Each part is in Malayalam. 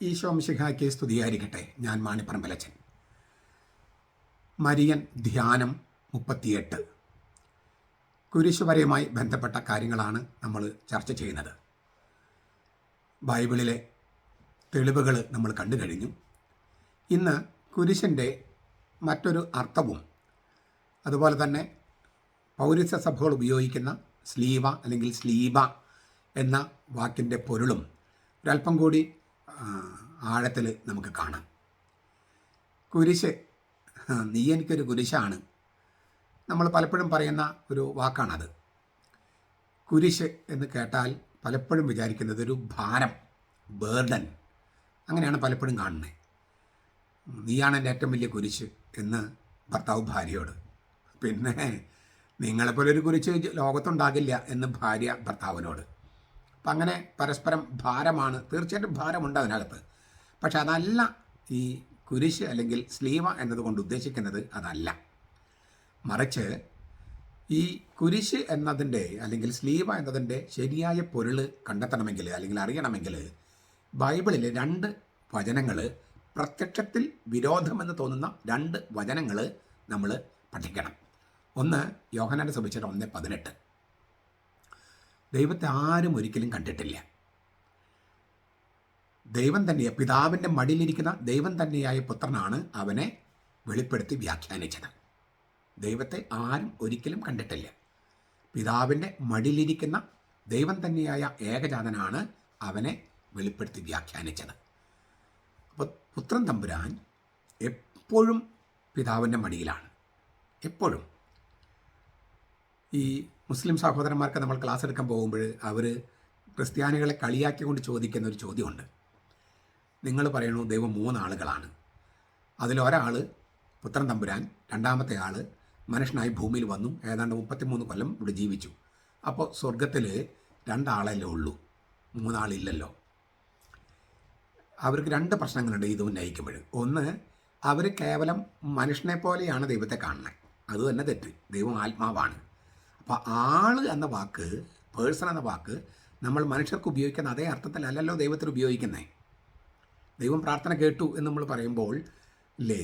ഈശോ മിശിഹായ്ക്ക് സ്തുതിയായിരിക്കട്ടെ. ഞാൻ മാണിപ്പറമ്പലച്ചൻ. മരിയൻ ധ്യാനം 38. കുരിശുവരയുമായി ബന്ധപ്പെട്ട കാര്യങ്ങളാണ് നമ്മൾ ചർച്ച ചെയ്യുന്നത്. ബൈബിളിലെ തെളിവുകൾ നമ്മൾ കണ്ടു കഴിഞ്ഞു. ഇന്ന് കുരിശിൻ്റെ മറ്റൊരു അർത്ഥവും അതുപോലെ തന്നെ പൗരസ്ത്യ സഭകൾ ഉപയോഗിക്കുന്ന സ്ലീവ അല്ലെങ്കിൽ സ്ലീബ എന്ന വാക്കിൻ്റെ പൊരുളും ഒരല്പം കൂടി ആഴത്തിൽ നമുക്ക് കാണാം. കുരിശ്, നീ എനിക്കൊരു കുരിശാണ്, നമ്മൾ പലപ്പോഴും പറയുന്ന ഒരു വാക്കാണത്. കുരിശ് എന്ന് കേട്ടാൽ പലപ്പോഴും വിചാരിക്കുന്നത് ഒരു ഭാരം, ബേർഡൻ, അങ്ങനെയാണ് പലപ്പോഴും കാണുന്നത്. നീയാണ് എൻ്റെ ഏറ്റവും വലിയ കുരിശ് എന്ന് ഭർത്താവ് ഭാര്യയോട്, പിന്നെ നിങ്ങളെപ്പോലെ ഒരു കുരിശ് ലോകത്തുണ്ടാകില്ല എന്ന് ഭാര്യ ഭർത്താവിനോട്. അപ്പം അങ്ങനെ പരസ്പരം ഭാരമാണ്, തീർച്ചയായിട്ടും ഭാരമുണ്ട് അതിനകത്ത്. പക്ഷെ അതല്ല ഈ കുരിശ് അല്ലെങ്കിൽ സ്ലീവ എന്നതുകൊണ്ട് ഉദ്ദേശിക്കുന്നത്, അതല്ല. മറിച്ച് ഈ കുരിശ് എന്നതിൻ്റെ അല്ലെങ്കിൽ സ്ലീവ എന്നതിൻ്റെ ശരിയായ പൊരുൾ കണ്ടെത്തണമെങ്കിൽ അല്ലെങ്കിൽ അറിയണമെങ്കിൽ ബൈബിളിലെ 2 വചനങ്ങൾ, പ്രത്യക്ഷത്തിൽ വിരോധമെന്ന് തോന്നുന്ന 2 വചനങ്ങൾ നമ്മൾ പഠിക്കണം. ഒന്ന് യോഹന്നാന്റെ സുവിശേഷം 1:18. ദൈവത്തെ ആരും ഒരിക്കലും കണ്ടിട്ടില്ല. ദൈവം തന്നെ, പിതാവിൻ്റെ മടിയിലിരിക്കുന്ന ദൈവം തന്നെയായ പുത്രനാണ് അവനെ വെളിപ്പെടുത്തി വ്യാഖ്യാനിച്ചത്. ദൈവത്തെ ആരും ഒരിക്കലും കണ്ടിട്ടില്ല. പിതാവിൻ്റെ മടിയിലിരിക്കുന്ന ദൈവം തന്നെയായ ഏകജാതനാണ് അവനെ വെളിപ്പെടുത്തി വ്യാഖ്യാനിച്ചത്. അപ്പോൾ പുത്രൻ തമ്പുരാൻ എപ്പോഴും പിതാവിൻ്റെ മടിയിലാണ്, എപ്പോഴും. ഈ മുസ്ലിം സഹോദരന്മാർക്ക് നമ്മൾ ക്ലാസ് എടുക്കാൻ പോകുമ്പോൾ അവർ ക്രിസ്ത്യാനികളെ കളിയാക്കിക്കൊണ്ട് ചോദിക്കുന്ന ഒരു ചോദ്യമുണ്ട്. നിങ്ങൾ പറയണു ദൈവം 3 ആളുകളാണ്, അതിലൊരാൾ പുത്രൻ തമ്പുരാൻ, രണ്ടാമത്തെ ആൾ മനുഷ്യനായി ഭൂമിയിൽ വന്നു, ഏതാണ്ട് 33 കൊല്ലം ഇവിടെ ജീവിച്ചു. അപ്പോൾ സ്വർഗത്തിൽ 2 ആളല്ലേ ഉള്ളൂ, 3 ആളില്ലല്ലോ. അവർക്ക് 2 പ്രശ്നങ്ങളുണ്ട് ഇത് ഉന്നയിക്കുമ്പോൾ. ഒന്ന്, അവർ കേവലം മനുഷ്യനെ പോലെയാണ് ദൈവത്തെ കാണുന്നത്, അത് തന്നെ തെറ്റ്. ദൈവം ആത്മാവാണ്. അപ്പോൾ ആൾ എന്ന വാക്ക്, പേഴ്സൺ എന്ന വാക്ക് നമ്മൾ മനുഷ്യർക്ക് ഉപയോഗിക്കുന്ന അതേ അർത്ഥത്തിലല്ലല്ലോ ദൈവത്തിൽ ഉപയോഗിക്കുന്നത്. ദൈവം പ്രാർത്ഥന കേട്ടു എന്ന് നമ്മൾ പറയുമ്പോൾ ഇല്ലേ,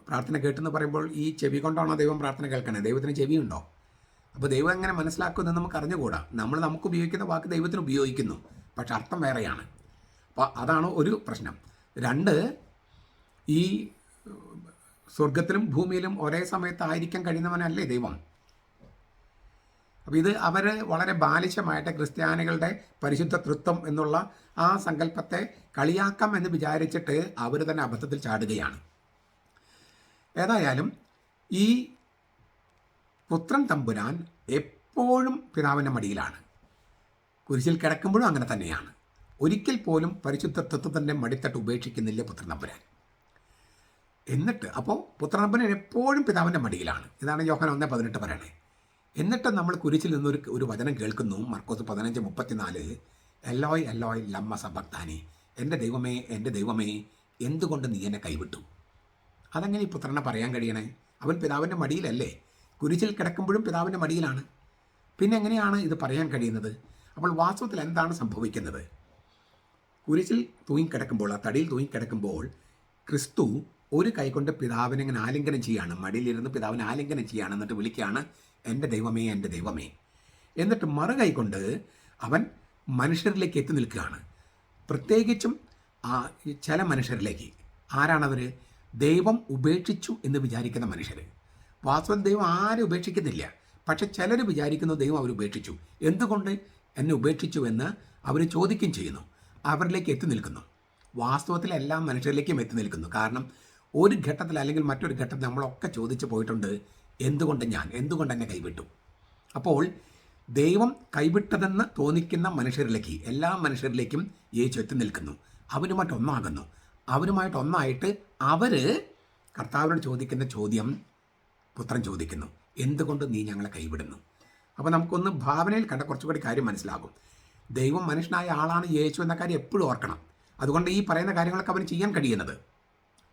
പ്രാർത്ഥന കേട്ടെന്ന് പറയുമ്പോൾ ഈ ചെവി കൊണ്ടാണോ ദൈവം പ്രാർത്ഥന കേൾക്കണേ? ദൈവത്തിന് ചെവിയുണ്ടോ? അപ്പോൾ ദൈവം എങ്ങനെ മനസ്സിലാക്കുമെന്ന് നമുക്ക് അറിഞ്ഞുകൂടാ. നമുക്ക് ഉപയോഗിക്കുന്ന വാക്ക് ദൈവത്തിന് ഉപയോഗിക്കുന്നു, പക്ഷെ അർത്ഥം വേറെയാണ്. അപ്പോൾ അതാണ് ഒരു പ്രശ്നം. 2, ഈ സ്വർഗത്തിലും ഭൂമിയിലും ഒരേ സമയത്തായിരിക്കാൻ കഴിയുന്നവനല്ലേ ദൈവം. അപ്പോൾ ഇത് അവർ വളരെ ബാലിശമായിട്ട് ക്രിസ്ത്യാനികളുടെ പരിശുദ്ധ തൃത്വം എന്നുള്ള ആ സങ്കല്പത്തെ കളിയാക്കാം എന്ന് വിചാരിച്ചിട്ട് അവർ തന്നെ അബദ്ധത്തിൽ ചാടുകയാണ്. ഏതായാലും ഈ പുത്രൻ തമ്പുരാൻ എപ്പോഴും പിതാവിൻ്റെ മടിയിലാണ്. കുരിശിൽ കിടക്കുമ്പോഴും അങ്ങനെ തന്നെയാണ്. ഒരിക്കൽ പോലും പരിശുദ്ധ തത്വത്തിൻ്റെ മടിത്തട്ട് ഉപേക്ഷിക്കുന്നില്ല പുത്രൻ തമ്പുരാൻ. എന്നിട്ട് അപ്പോൾ പുത്രൻ തമ്പുരാൻ എപ്പോഴും പിതാവിൻ്റെ മടിയിലാണ്. ഇതാണ് യോഹന്നാൻ 1:18 പറയണേ. എന്നിട്ട് നമ്മൾ കുരിശിൽ നിന്നൊരു വചനം കേൾക്കുന്നു, മർക്കോസ് 15:34. എല്ലോയ് എല്ലോയ് ലമ്മ സബക്താനി, എൻ്റെ ദൈവമേ എന്തുകൊണ്ട് നീ എന്നെ കൈവിട്ടു. അതെങ്ങനെ ഈ പുത്രനെ പറയാൻ കഴിയണേ? അവൻ പിതാവിൻ്റെ മടിയിലല്ലേ, കുരിശിൽ കിടക്കുമ്പോഴും പിതാവിൻ്റെ മടിയിലാണ്. പിന്നെ എങ്ങനെയാണ് ഇത് പറയാൻ കഴിയുന്നത്? അപ്പോൾ വാസ്തവത്തിൽ എന്താണ് സംഭവിക്കുന്നത്? കുരിശിൽ തൂങ്ങിക്കിടക്കുമ്പോൾ, ആ തടിയിൽ തൂങ്ങിക്കിടക്കുമ്പോൾ ക്രിസ്തു ഒരു കൈകൊണ്ട് പിതാവിനെ ഇങ്ങനെ ആലിംഗനം ചെയ്യാണ്, മടിയിലിരുന്ന് പിതാവിനെ ആലിംഗനം ചെയ്യാണ്. എന്നിട്ട് വിളിക്കുകയാണ്, എൻ്റെ ദൈവമേ. എന്നിട്ട് മറുകൈ കൊണ്ട് അവൻ മനുഷ്യരിലേക്ക് എത്തി നിൽക്കുകയാണ്. പ്രത്യേകിച്ചും ചില മനുഷ്യരിലേക്ക്. ആരാണവർ? ദൈവം ഉപേക്ഷിച്ചു എന്ന് വിചാരിക്കുന്ന മനുഷ്യർ. വാസ്തവം ദൈവം ആരും ഉപേക്ഷിക്കുന്നില്ല, പക്ഷെ ചിലർ വിചാരിക്കുന്നു ദൈവം അവർ ഉപേക്ഷിച്ചു. എന്തുകൊണ്ട് എന്നെ ഉപേക്ഷിച്ചു എന്ന് അവർ ചോദിക്കുകയും ചെയ്യുന്നു. അവരിലേക്ക് എത്തി നിൽക്കുന്നു. വാസ്തവത്തിൽ എല്ലാ മനുഷ്യരിലേക്കും എത്തി നിൽക്കുന്നു. കാരണം ഒരു ഘട്ടത്തിൽ അല്ലെങ്കിൽ മറ്റൊരു ഘട്ടത്തിൽ നമ്മളൊക്കെ ചോദിച്ചു പോയിട്ടുണ്ട്, എന്തുകൊണ്ട് എന്നെ കൈവിട്ടു. അപ്പോൾ ദൈവം കൈവിട്ടതെന്ന് തോന്നിക്കുന്ന മനുഷ്യരിലേക്ക്, എല്ലാ മനുഷ്യരിലേക്കും യേശു എത്തി നിൽക്കുന്നു. അവരുമായിട്ട് ഒന്നായിട്ട് അവർ കർത്താവിനോട് ചോദിക്കുന്ന ചോദ്യം പുത്രൻ ചോദിക്കുന്നു, എന്തുകൊണ്ട് നീ ഞങ്ങളെ കൈവിടുന്നു. അപ്പോൾ നമുക്കൊന്ന് ഭാവനയിൽ കണ്ട കുറച്ചുകൂടി കാര്യം മനസ്സിലാകും. ദൈവം മനുഷ്യനായ ആളാണ് യേശു എന്ന കാര്യം എപ്പോഴും ഓർക്കണം. അതുകൊണ്ട് ഈ പറയുന്ന കാര്യങ്ങളൊക്കെ അവന് ചെയ്യാൻ കഴിയുന്നത്,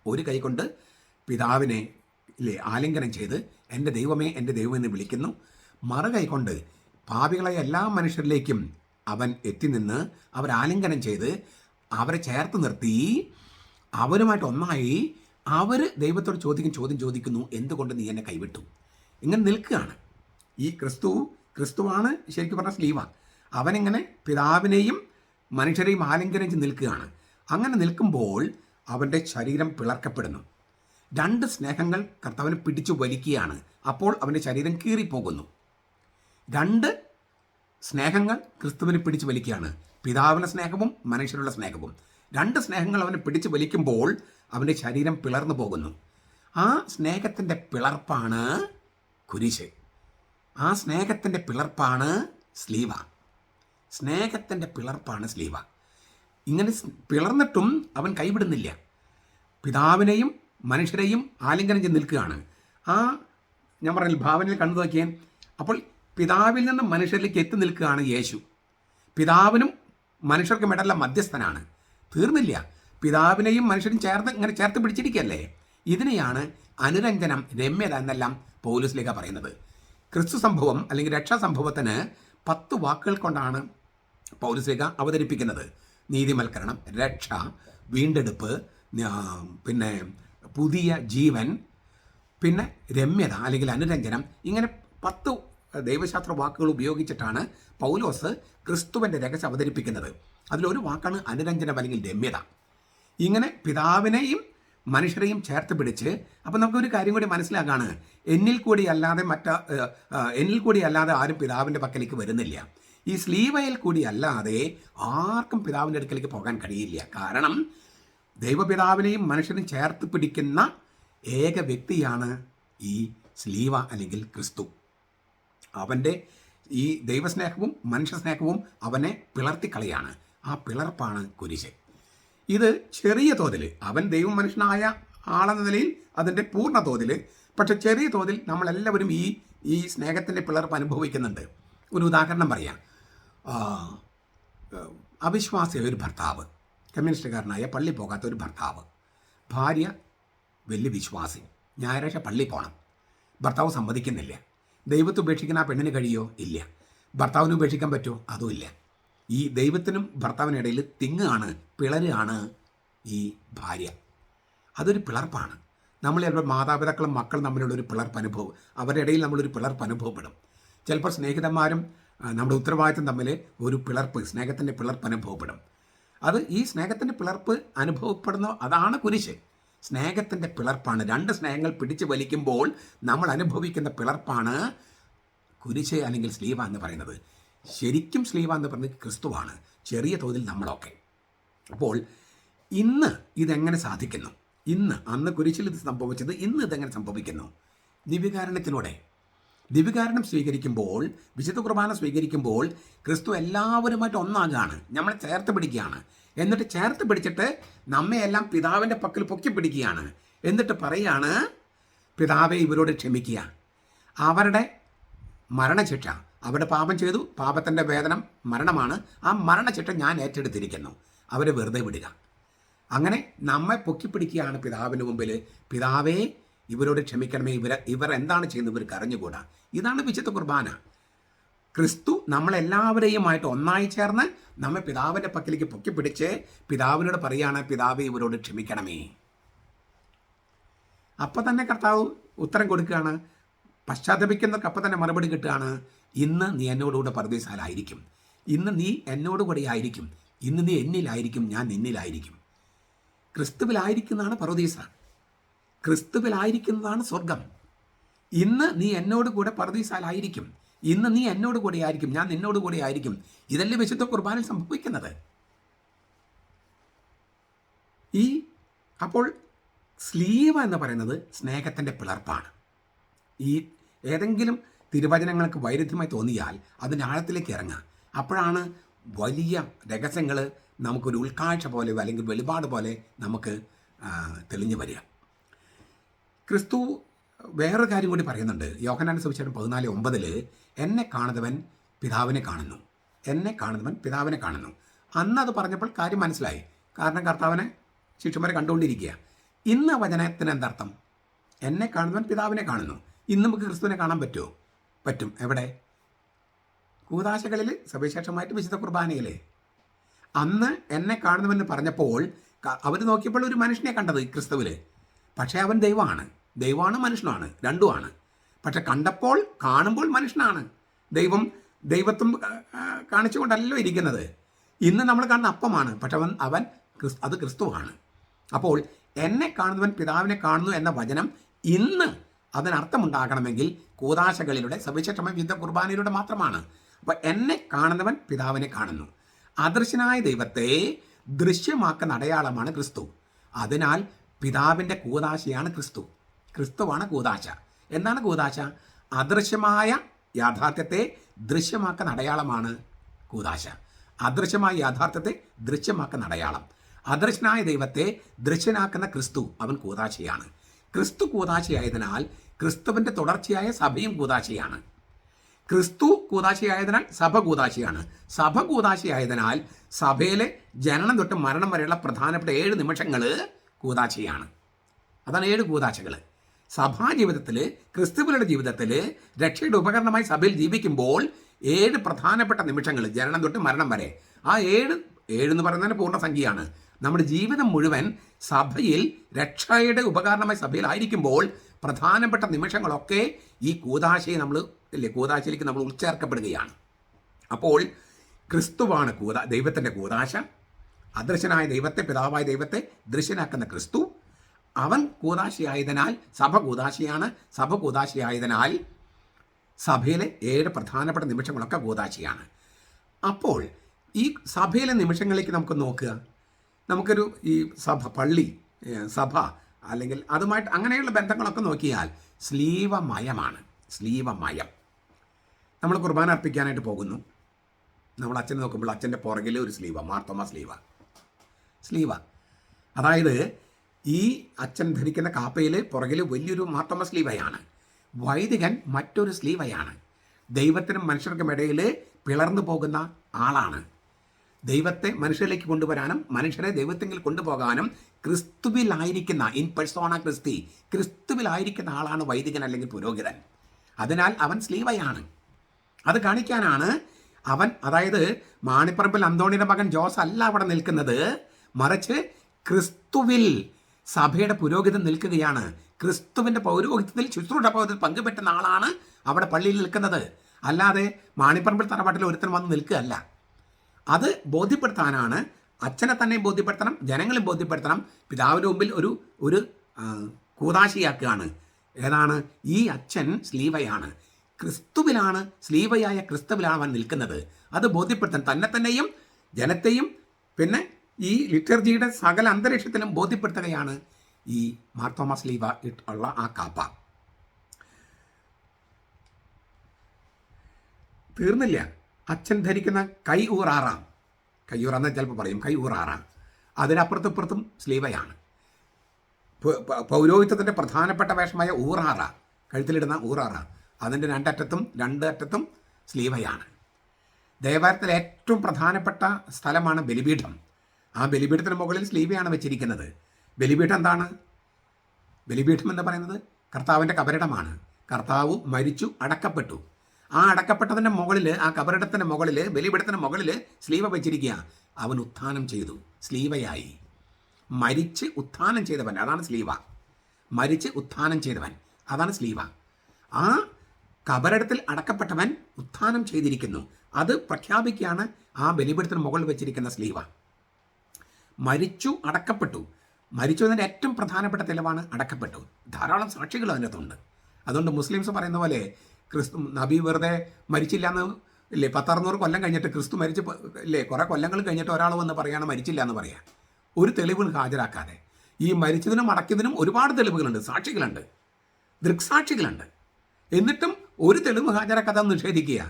ഒരു കൈ കൊണ്ട് പിതാവിനെ ആലിംഗനം ചെയ്ത് എൻ്റെ ദൈവമേ എന്ന് വിളിക്കുന്നു. മറുകൈ കൊണ്ട് പാപികളായ എല്ലാ മനുഷ്യരിലേക്കും അവൻ എത്തി നിന്ന് അവർ ആലിംഗനം ചെയ്ത് അവരെ ചേർത്ത് നിർത്തി അവരുമായിട്ട് ഒന്നായി അവർ ദൈവത്തോട് ചോദ്യം ചോദിക്കുന്നു, എന്തുകൊണ്ട് നീ എന്നെ കൈവിട്ടു? ഇങ്ങനെ നിൽക്കുകയാണ്. ഈ ക്രിസ്തുവാണ് ശരിക്കും പറഞ്ഞ സ്ലീവ. അവനിങ്ങനെ പിതാവിനെയും മനുഷ്യരെയും ആലിംഗനം ചെയ്ത് നിൽക്കുകയാണ്. അങ്ങനെ നിൽക്കുമ്പോൾ അവൻ്റെ ശരീരം പിളർക്കപ്പെടുന്നു. രണ്ട് സ്നേഹങ്ങൾ കർത്താവിനെ പിടിച്ചു വലിക്കുകയാണ്. അപ്പോൾ അവൻ്റെ ശരീരം കീറിപ്പോകുന്നു. രണ്ട് സ്നേഹങ്ങൾ ക്രിസ്തുവിനെ പിടിച്ചു വലിക്കുകയാണ്. പിതാവിൻ്റെ സ്നേഹവും മനുഷ്യരുടെ സ്നേഹവും. രണ്ട് സ്നേഹങ്ങൾ അവനെ പിടിച്ചു വലിക്കുമ്പോൾ അവൻ്റെ ശരീരം പിളർന്നു പോകുന്നു. ആ സ്നേഹത്തിൻ്റെ പിളർപ്പാണ് കുരിശ്. ആ സ്നേഹത്തിൻ്റെ പിളർപ്പാണ് സ്ലീവ. സ്നേഹത്തിൻ്റെ പിളർപ്പാണ് സ്ലീവ. ഇങ്ങനെ പിളർന്നിട്ടും അവൻ കൈവിടുന്നില്ല. പിതാവിനെയും മനുഷ്യരെയും ആലിംഗനം ചെയ്ത് നിൽക്കുകയാണ്. ഞാൻ പറഞ്ഞ ഭാവനയിൽ കണ്ടു നോക്കിയാൽ, അപ്പോൾ പിതാവിൽ നിന്ന് മനുഷ്യരിലേക്ക് എത്തി നിൽക്കുകയാണ് യേശു. പിതാവിനും മനുഷ്യർക്കും ഇടയിലുള്ള മധ്യസ്ഥനാണ്. തീർന്നില്ല, പിതാവിനെയും മനുഷ്യരും ചേർത്ത് പിടിച്ചിരിക്കുകയല്ലേ. ഇതിനെയാണ് അനുരഞ്ജനം, രമ്യത എന്നെല്ലാം പൗലോസ് പറയുന്നത്. ക്രിസ്തു സംഭവം അല്ലെങ്കിൽ രക്ഷാസംഭവത്തിന് 10 വാക്കുകൾ കൊണ്ടാണ് പൗലോസ് അവതരിപ്പിക്കുന്നത്. നീതിമൽക്കരണം, രക്ഷ, വീണ്ടെടുപ്പ്, പിന്നെ പുതിയ ജീവൻ, പിന്നെ രമ്യത അല്ലെങ്കിൽ അനുരഞ്ജനം. ഇങ്ങനെ 10 ദൈവശാസ്ത്ര വാക്കുകൾ ഉപയോഗിച്ചിട്ടാണ് പൗലോസ് ക്രിസ്തുവിൻ്റെ രഹസ്യം അവതരിപ്പിക്കുന്നത്. അതിലൊരു വാക്കാണ് അനുരഞ്ജനം അല്ലെങ്കിൽ രമ്യത. ഇങ്ങനെ പിതാവിനെയും മനുഷ്യരെയും ചേർത്ത് പിടിച്ച്, അപ്പം നമുക്കൊരു കാര്യം കൂടി മനസ്സിലാക്കാണ്, എന്നിൽ കൂടി അല്ലാതെ ആരും പിതാവിൻ്റെ പക്കലേക്ക് വരുന്നില്ല. ഈ സ്ലീവയിൽ കൂടി അല്ലാതെ ആർക്കും പിതാവിൻ്റെ അടുക്കലേക്ക് പോകാൻ കഴിയില്ല. കാരണം ദൈവപിതാവിനെയും മനുഷ്യരെയും ചേർത്ത് പിടിക്കുന്ന ഏക വ്യക്തിയാണ് ഈ സ്ലീവ അല്ലെങ്കിൽ ക്രിസ്തു. അവൻ്റെ ഈ ദൈവസ്നേഹവും മനുഷ്യസ്നേഹവും അവനെ പിളർത്തിക്കളയാണ്. ആ പിളർപ്പാണ് കുരിശ്. ഇത് ചെറിയ തോതിൽ, അവൻ ദൈവം മനുഷ്യനായ ആളെന്ന നിലയിൽ അതിൻ്റെ പൂർണ്ണ തോതിൽ, പക്ഷെ ചെറിയ തോതിൽ നമ്മളെല്ലാവരും ഈ സ്നേഹത്തിൻ്റെ പിളർപ്പ് അനുഭവിക്കുന്നുണ്ട്. ഒരു ഉദാഹരണം പറയാം. അവിശ്വാസിയായ ഒരു ഭർത്താവ്, കമ്മ്യൂണിസ്റ്റുകാരനായ പള്ളി പോകാത്ത ഒരു ഭർത്താവ്, ഭാര്യ വലിയ വിശ്വാസി, ഞായറാഴ്ച പള്ളി പോകണം, ഭർത്താവ് സമ്മതിക്കുന്നില്ല. ദൈവത്തെ ഉപേക്ഷിക്കാൻ ആ പെണ്ണിന് കഴിയോ? ഇല്ല. ഭർത്താവിന് ഉപേക്ഷിക്കാൻ പറ്റുമോ? അതുമില്ല. ഈ ദൈവത്തിനും ഭർത്താവിനിടയിൽ തിങ്ങാണ്, പിളരാണ് ഈ ഭാര്യ. അതൊരു പിളർപ്പാണ്. നമ്മൾ മാതാപിതാക്കളും മക്കളും തമ്മിലുള്ളൊരു പിളർപ്പ് അനുഭവം, അവരുടെ ഇടയിൽ നമ്മളൊരു പിളർപ്പ് അനുഭവപ്പെടും. ചിലപ്പോൾ സ്നേഹിതന്മാരും നമ്മുടെ ഉത്തരവാദിത്വം തമ്മിൽ ഒരു പിളർപ്പ്, സ്നേഹത്തിൻ്റെ പിളർപ്പ് അനുഭവപ്പെടും. ഈ സ്നേഹത്തിൻ്റെ പിളർപ്പ് അനുഭവപ്പെടുന്ന അതാണ് കുരിശ്. സ്നേഹത്തിൻ്റെ പിളർപ്പാണ്. രണ്ട് സ്നേഹങ്ങൾ പിടിച്ചു വലിക്കുമ്പോൾ നമ്മൾ അനുഭവിക്കുന്ന പിളർപ്പാണ് കുരിശ് അല്ലെങ്കിൽ സ്ലീവ എന്ന് പറയുന്നത്. ശരിക്കും സ്ലീവ എന്ന് പറയുന്നത് ക്രിസ്തുവാണ്, ചെറിയ തോതിൽ നമ്മളൊക്കെ. അപ്പോൾ ഇന്ന് ഇതെങ്ങനെ സാധിക്കുന്നു? അന്ന് കുരിശിൽ ഇത് സംഭവിച്ചത്, ഇന്ന് ഇതെങ്ങനെ സംഭവിക്കുന്നു? ദിവ്യകാരുണ്യത്തിലൂടെ. ദിവ്യകാരുണ്യം സ്വീകരിക്കുമ്പോൾ, വിശുദ്ധ കുർബാന സ്വീകരിക്കുമ്പോൾ ക്രിസ്തു എല്ലാവരുമായിട്ട് ഒന്നാകുകയാണ്, നമ്മളെ ചേർത്ത് പിടിക്കുകയാണ്. എന്നിട്ട് ചേർത്ത് പിടിച്ചിട്ട് നമ്മയെല്ലാം പിതാവിൻ്റെ പക്കൽ പൊക്കി പിടിക്കുകയാണ്. എന്നിട്ട് പറയുകയാണ്, പിതാവെ ഇവരോട് ക്ഷമിക്കുക, അവരുടെ മരണശിക്ഷ, അവരുടെ പാപം ചെയ്തു, പാപത്തിൻ്റെ വേതനം മരണമാണ്, ആ മരണശിക്ഷ ഞാൻ ഏറ്റെടുത്തിരിക്കുന്നു, അവരെ വെറുതെ വിടുക. അങ്ങനെ നമ്മെ പൊക്കിപ്പിടിക്കുകയാണ് പിതാവിന് മുമ്പിൽ. പിതാവേ ഇവരോട് ക്ഷമിക്കണമേ, ഇവർ എന്താണ് ചെയ്യുന്നത് ഇവർക്ക് അറിഞ്ഞുകൂടാ. ഇതാണ് വിശുദ്ധ കുർബാന. ക്രിസ്തു നമ്മളെല്ലാവരെയുമായിട്ട് ഒന്നായി ചേർന്ന് നമ്മെ പിതാവിൻ്റെ പക്കലേക്ക് പൊക്കിപ്പിടിച്ച് പിതാവിനോട് പറയുകയാണ്, പിതാവേ ഇവരോട് ക്ഷമിക്കണമേ. അപ്പം തന്നെ കർത്താവ് ഉത്തരം കൊടുക്കുകയാണ്. പശ്ചാത്തപിക്കുന്നവർക്ക് അപ്പം തന്നെ മറുപടി കിട്ടുകയാണ്, ഇന്ന് നീ എന്നോടുകൂടെ പറുദീസയിലായിരിക്കും, ഇന്ന് നീ എന്നോടുകൂടെ ആയിരിക്കും, ഇന്ന് നീ എന്നിലായിരിക്കും, ഞാൻ നിന്നിലായിരിക്കും. ക്രിസ്തുവിലായിരിക്കുന്നതാണ് പറുദീസ, ക്രിസ്തുവിലായിരിക്കുന്നതാണ് സ്വർഗം. ഇന്ന് നീ എന്നോട് കൂടെ പറുദീസയിലായിരിക്കും, ഇന്ന് നീ എന്നോട് കൂടെ ആയിരിക്കും, ഞാൻ നിന്നോട് കൂടെ ആയിരിക്കും. ഇതല്ലേ വിശുദ്ധ കുർബാനയിൽ സംഭവിക്കുന്നത്. അപ്പോൾ സ്ലീവ എന്ന് പറയുന്നത് സ്നേഹത്തിൻ്റെ പിളർപ്പാണ്. ഈ ഏതെങ്കിലും തിരുവചനങ്ങൾക്ക് വൈരുദ്ധ്യമായി തോന്നിയാൽ അതിൻ്റെ ആഴത്തിലേക്ക് ഇറങ്ങുക. അപ്പോഴാണ് വലിയ രഹസ്യങ്ങൾ നമുക്കൊരു ഉൾക്കാഴ്ച പോലെ അല്ലെങ്കിൽ വെളിപാട് പോലെ നമുക്ക് തെളിഞ്ഞു വരിക. ക്രിസ്തു വേറൊരു കാര്യം കൂടി പറയുന്നുണ്ട്. യോഹന്നാന്റെ സുവിശേഷം 14:9 എന്നെ കാണുന്നവൻ പിതാവിനെ കാണുന്നു, എന്നെ കാണുന്നവൻ പിതാവിനെ കാണുന്നു. അന്ന് അത് പറഞ്ഞപ്പോൾ കാര്യം മനസ്സിലായി. കാരണം കർത്താവിനെ ശിഷ്യന്മാരെ കണ്ടുകൊണ്ടിരിക്കുക. ഇന്ന് വചനത്തിന് എന്തർത്ഥം? എന്നെ കാണുന്നവൻ പിതാവിനെ കാണുന്നു. ഇന്ന് നമുക്ക് ക്രിസ്തുവിനെ കാണാൻ പറ്റുമോ? പറ്റും. എവിടെ? കൂദാശകളിൽ, സവിശേഷമായിട്ട് വിശുദ്ധ കുർബാനയിൽ. അന്ന് എന്നെ കാണുന്നുവെന്ന് പറഞ്ഞപ്പോൾ അവർ നോക്കിയപ്പോൾ ഒരു മനുഷ്യനെ കണ്ടത് ക്രിസ്തുവിൽ. പക്ഷേ അവൻ ദൈവമാണ് മനുഷ്യനാണ്, രണ്ടുമാണ്. പക്ഷെ കാണുമ്പോൾ മനുഷ്യനാണ്. ദൈവത്വം കാണിച്ചുകൊണ്ടല്ലോ ഇരിക്കുന്നത്. ഇന്ന് നമ്മൾ കാണുന്ന അപ്പമാണ്, പക്ഷെ അവൻ അത് ക്രിസ്തുവാണ്. അപ്പോൾ എന്നെ കാണുന്നവൻ പിതാവിനെ കാണുന്നു എന്ന വചനം ഇന്ന് അതിനർത്ഥമുണ്ടാകണമെങ്കിൽ കൂദാശകളിലൂടെ സവിശേഷമായ വിശുദ്ധ കുർബാനയിലൂടെ മാത്രമാണ്. അപ്പോൾ എന്നെ കാണുന്നവൻ പിതാവിനെ കാണുന്നു. അദൃശ്യനായ ദൈവത്തെ ദൃശ്യമാക്കുന്ന അടയാളമാണ് ക്രിസ്തു. അതിനാൽ പിതാവിൻ്റെ കൂദാശയാണ് ക്രിസ്തുവാണ് കൂദാശ. എന്താണ് കൂദാശ? അദൃശ്യമായ യാഥാർത്ഥ്യത്തെ ദൃശ്യമാക്കുന്ന അടയാളമാണ് കൂദാശ. അദൃശ്യമായ യാഥാർത്ഥ്യത്തെ ദൃശ്യമാക്കുന്ന അടയാളം. അദൃശ്യനായ ദൈവത്തെ ദൃശ്യനാക്കുന്ന ക്രിസ്തു, അവൻ കൂദാശയാണ്. ക്രിസ്തു കൂദാശയായതിനാൽ ക്രിസ്തുവിൻ്റെ തുടർച്ചയായ സഭയും കൂദാശയാണ്. ക്രിസ്തു കൂദാശയായതിനാൽ സഭ കൂദാശയാണ്. സഭ കൂദാശയായതിനാൽ സഭയിലെ ജനനം തൊട്ട് മരണം വരെയുള്ള പ്രധാനപ്പെട്ട 7 നിമിഷങ്ങൾ കൂദാശയാണ്. അതാണ് 7 കൂദാശകൾ. സഭാ ജീവിതത്തിൽ, ക്രിസ്തുവിന്റെ ജീവിതത്തിൽ, രക്ഷയുടെ ഉപകരണമായി സഭയിൽ ജീവിക്കുമ്പോൾ 7 പ്രധാനപ്പെട്ട നിമിഷങ്ങൾ, ജനനം തൊട്ട് മരണം വരെ. ആ 7 എന്ന് പറയുന്നതിന് പൂർണ്ണസംഖ്യയാണ്. നമ്മുടെ ജീവിതം മുഴുവൻ സഭയിൽ, രക്ഷയുടെ ഉപകരണമായി സഭയിലായിരിക്കുമ്പോൾ പ്രധാനപ്പെട്ട നിമിഷങ്ങളൊക്കെ ഈ കൂദാശയിലേക്ക് നമ്മൾ ഉൾച്ചേർക്കപ്പെടുകയാണ്. അപ്പോൾ ക്രിസ്തുവാണ് ദൈവത്തിൻ്റെ കൂദാശ. അദൃശ്യനായ ദൈവത്തെ, പിതാവായ ദൈവത്തെ ദൃശ്യനാക്കുന്ന ക്രിസ്തു, അവൻ കൂദാശയായതിനാൽ സഭ കൂദാശയാണ്. സഭ കൂദാശയായതിനാൽ സഭയിലെ 7 പ്രധാനപ്പെട്ട നിമിഷങ്ങളൊക്കെ കൂദാശയാണ്. അപ്പോൾ ഈ സഭയിലെ നിമിഷങ്ങളിലേക്ക് നമുക്ക് നോക്കുക. നമുക്കൊരു ഈ പള്ളി, സഭ അല്ലെങ്കിൽ അതുമായിട്ട് അങ്ങനെയുള്ള ബന്ധങ്ങളൊക്കെ നോക്കിയാൽ സ്ലീവമയമാണ്. നമ്മൾ കുർബാന അർപ്പിക്കാനായിട്ട് പോകുന്നു. നമ്മൾ അച്ഛനെ നോക്കുമ്പോൾ അച്ഛൻ്റെ പുറകിൽ ഒരു മാർത്തോമ സ്ലീവ. അതായത് ഈ അച്ഛൻ ധരിക്കുന്ന കാപ്പയിൽ പുറകിൽ വലിയൊരു മാർത്തോമ സ്ലീവയാണ്. വൈദികൻ മറ്റൊരു സ്ലീവയാണ്. ദൈവത്തിനും മനുഷ്യർക്കും ഇടയിൽ പിളർന്നു പോകുന്ന ആളാണ്. ദൈവത്തെ മനുഷ്യരിലേക്ക് കൊണ്ടുവരാനും മനുഷ്യരെ ദൈവത്തെങ്കിൽ കൊണ്ടുപോകാനും ക്രിസ്തുവിലായിരിക്കുന്ന ക്രിസ്തുവിലായിരിക്കുന്ന ആളാണ് വൈദികൻ അല്ലെങ്കിൽ പുരോഹിതൻ. അതിനാൽ അവൻ സ്ലീവയാണ്. അത് കാണിക്കാനാണ് അവൻ, അതായത് മാണിപ്പറമ്പിൽ അന്തോണിയുടെ മകൻ ജോസ് അല്ല അവിടെ നിൽക്കുന്നത്, മറിച്ച് ക്രിസ്തുവിൽ സഭയുടെ പുരോഹിതൻ നിൽക്കുകയാണ്. ക്രിസ്തുവിൻ്റെ പൗരോഹിത്യത്തിൽ, ശുശ്രൂഷ പൗരോഹിത്യത്തിൽ പങ്കുപറ്റുന്ന ആളാണ് അവിടെ പള്ളിയിൽ നിൽക്കുന്നത്. അല്ലാതെ മാണിപ്പറമ്പിൽ തറവാട്ടിൽ ഒരുത്തൻ വന്ന് നിൽക്കുകയല്ല. അത് ബോധ്യപ്പെടുത്താനാണ്, അച്ഛനെ തന്നെ ബോധ്യപ്പെടുത്തണം, ജനങ്ങളെ ബോധ്യപ്പെടുത്തണം. പിതാവിൻ്റെ മുമ്പിൽ ഒരു കൂദാശിയാക്കുകയാണ്. ഏതാണ്? ഈ അച്ഛൻ സ്ലീവയാണ്, ക്രിസ്തുവിലാണ്, സ്ലീവയായ ക്രിസ്തുവിലാണ് അവൻ നിൽക്കുന്നത്. അത് ബോധ്യപ്പെടുത്താൻ തന്നെയും ജനത്തെയും പിന്നെ ഈ ലിറ്റർജിയുടെ സകല അന്തരീക്ഷത്തിലും ബോധ്യപ്പെടുത്തുകയാണ് ഈ മാർത്തോമ സ്ലീവ ഉള്ള ആ കാപ്പ. തീർന്നില്ല. അച്ഛൻ ധരിക്കുന്ന കൈയൂറാന്ന് ചിലപ്പോൾ പറയും, കൈയൂറാറാം. അതിനപ്പുറത്തും സ്ലീവയാണ്. പൗരോഹിത്യത്തിൻ്റെ പ്രധാനപ്പെട്ട വേഷമായ ഊറാറ, കഴുത്തിലിടുന്ന ഊറാറ, അതിൻ്റെ രണ്ട് അറ്റത്തും സ്ലീവയാണ്. ദേവാലയത്തിലെ ഏറ്റവും പ്രധാനപ്പെട്ട സ്ഥലമാണ് ബലിപീഠം. ആ ബലിപീഠത്തിന് മുകളിൽ സ്ലീവയാണ് വെച്ചിരിക്കുന്നത്. ബലിപീഠം എന്താണ്? ബലിപീഠം എന്ന് പറയുന്നത് കർത്താവിൻ്റെ കബറിടമാണ്. കർത്താവ് മരിച്ചു, അടക്കപ്പെട്ടു. ആ അടക്കപ്പെട്ടതിൻ്റെ മുകളിൽ, ആ കബറിടത്തിൻ്റെ മുകളിൽ, ബലിപീഠത്തിൻ്റെ മുകളിൽ സ്ലീവ വെച്ചിരിക്കുക. അവൻ ഉത്ഥാനം ചെയ്തു, സ്ലീവയായി. മരിച്ച് ഉത്ഥാനം ചെയ്തവൻ, അതാണ് സ്ലീവ. മരിച്ച് ഉത്ഥാനം ചെയ്തവൻ, അതാണ് സ്ലീവ. ആ കബറിടത്തിൽ അടക്കപ്പെട്ടവൻ ഉത്ഥാനം ചെയ്തിരിക്കുന്നു. അത് പ്രഖ്യാപിക്കുകയാണ് ആ ബലിപീഠത്തിന് മുകളിൽ വെച്ചിരിക്കുന്ന സ്ലീവ. മരിച്ചു, അടക്കപ്പെട്ടു. മരിച്ചു എന്നതിൻ്റെ ഏറ്റവും പ്രധാനപ്പെട്ട തെളിവാണ് അടക്കപ്പെട്ടു. ധാരാളം സാക്ഷികൾ അതിനകത്തുണ്ട്. അതുകൊണ്ട് മുസ്ലിംസ് പറയുന്ന പോലെ നബി വെറുതെ മരിച്ചില്ല എന്ന് ഇല്ലേ, 500-600 കൊല്ലം കഴിഞ്ഞിട്ട് ക്രിസ്തു മരിച്ച് ഇല്ലേ, കുറേ കൊല്ലങ്ങൾ കഴിഞ്ഞിട്ട് ഒരാൾ വന്ന് പറയുകയാണ് മരിച്ചില്ല എന്ന് പറയാം. ഒരു തെളിവുകൾ ഹാജരാക്കാതെ. ഈ മരിച്ചതിനും അടക്കിയതിനും ഒരുപാട് തെളിവുകളുണ്ട്, സാക്ഷികളുണ്ട്, ദൃക്സാക്ഷികളുണ്ട്. എന്നിട്ടും ഒരു തെളിവ് ഹാജരാക്കാതെ നിഷേധിക്കുക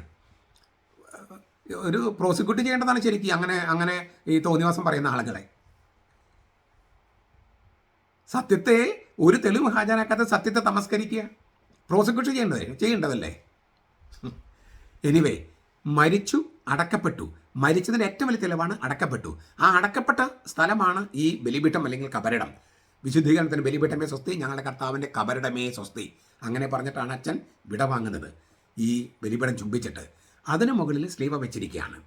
ഒരു പ്രോസിക്യൂട്ട് ചെയ്യേണ്ടതാണ് ശരിക്കും. അങ്ങനെ ഈ തോന്നിവാസം പറയുന്ന ആളുകളെ, സത്യത്തെ ഒരു തെളിവ് ഹാജരാക്കാതെ സത്യത്തെ തമസ്കരിക്കുക പ്രോസിക്യൂഷൻ ചെയ്യേണ്ടതല്ലേ? എനിവേ, മരിച്ചു, അടക്കപ്പെട്ടു. മരിച്ചതിൻ്റെ ഏറ്റവും വലിയ തെളിവാണ് അടക്കപ്പെട്ടു. ആ അടക്കപ്പെട്ട സ്ഥലമാണ് ഈ ബലിപീഠം അല്ലെങ്കിൽ കബറിടം. വിശുദ്ധീകരണത്തിന് ബലിപീഠമേ സ്വസ്തി, ഞങ്ങളുടെ കർത്താവിൻ്റെ കബറിടമേ സ്വസ്തി, അങ്ങനെ പറഞ്ഞിട്ടാണ് അച്ഛൻ വിട വാങ്ങുന്നത്. ഈ ബലിപീഠം ചുംബിച്ചിട്ട് അതിന് മുകളിൽ സ്ലീവ വെച്ചിരിക്കുകയാണ്.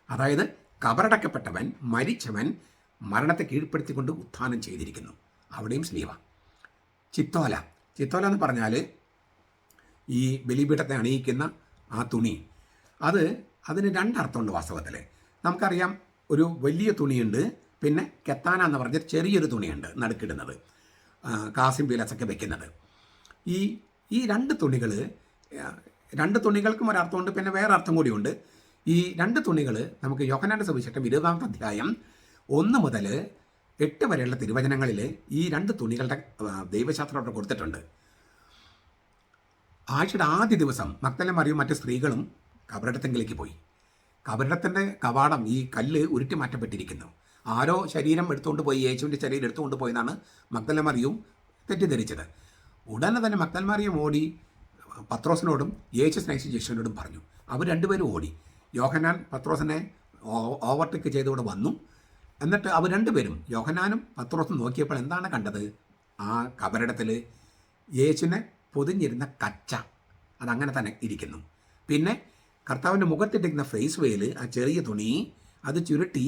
അതായത് കബറടക്കപ്പെട്ടവൻ മരിച്ചവൻ മരണത്തെ കീഴ്പ്പെടുത്തിക്കൊണ്ട് ഉത്ഥാനം ചെയ്തിരിക്കുന്നു. അവിടെയും സ്ലീവ. ചിത്തോല എന്ന് പറഞ്ഞാൽ ഈ ബലിപീഠത്തെ അണിയിക്കുന്ന ആ തുണി, അതിന് രണ്ടർത്ഥമുണ്ട് വാസ്തവത്തിൽ. നമുക്കറിയാം, ഒരു വലിയ തുണിയുണ്ട്, പിന്നെ കെത്താന എന്ന് പറഞ്ഞ ചെറിയൊരു തുണിയുണ്ട് നടുക്കിടുന്നത്, കാസിം പീലസൊക്കെ വെക്കുന്നത്. ഈ രണ്ട് തുണികൾക്കും ഒരർത്ഥമുണ്ട്, പിന്നെ വേറെ അർത്ഥം കൂടിയുണ്ട്. ഈ രണ്ട് തുണികൾ നമുക്ക് യോഹന്നാന്റെ സുവിശേഷം 20-ാമത്തെ അധ്യായം 1 മുതൽ 8 വരെയുള്ള തിരുവചനങ്ങളിൽ ഈ രണ്ട് തുണികളുടെ ദൈവശാസ്ത്രം അവിടെ കൊടുത്തിട്ടുണ്ട്. ആഴ്ചയുടെ ആദ്യ ദിവസം മഗ്ദലന മറിയവും മറ്റ് സ്ത്രീകളും കബറിടത്തെങ്കിലേക്ക് പോയി. കബറിടത്തിൻ്റെ കവാടം, ഈ കല്ല് ഉരുട്ടി മാറ്റപ്പെട്ടിരിക്കുന്നു. ആരോ ശരീരം എടുത്തുകൊണ്ട് പോയി, യേശുവിൻ്റെ ശരീരം എടുത്തുകൊണ്ട് പോയെന്നാണ് മഗ്ദലന മറിയവും തെറ്റിദ്ധരിച്ചത്. ഉടനെ തന്നെ മഗ്ദലന മറിയം ഓടി പത്രോസിനോടും യേശു സ്നേഹിച്ച ശിഷ്യനോടും പറഞ്ഞു. അവർ രണ്ടുപേരും ഓടി. യോഹന്നാൻ പത്രോസിനെ ഓവർടേക്ക് ചെയ്തുകൂടെ വന്നു. എന്നിട്ട് അവർ രണ്ടുപേരും, യോഹന്നാനും പത്രോസും നോക്കിയപ്പോൾ എന്താണ് കണ്ടത്? ആ കബറിടത്തിൽ യേശുവിനെ പൊതിഞ്ഞിരുന്ന കച്ച അതങ്ങനെ തന്നെ ഇരിക്കുന്നു. പിന്നെ കർത്താവിൻ്റെ മുഖത്തിട്ടിരിക്കുന്ന ഫേസ് വെയിൽ, ആ ചെറിയ തുണി, അത് ചുരുട്ടി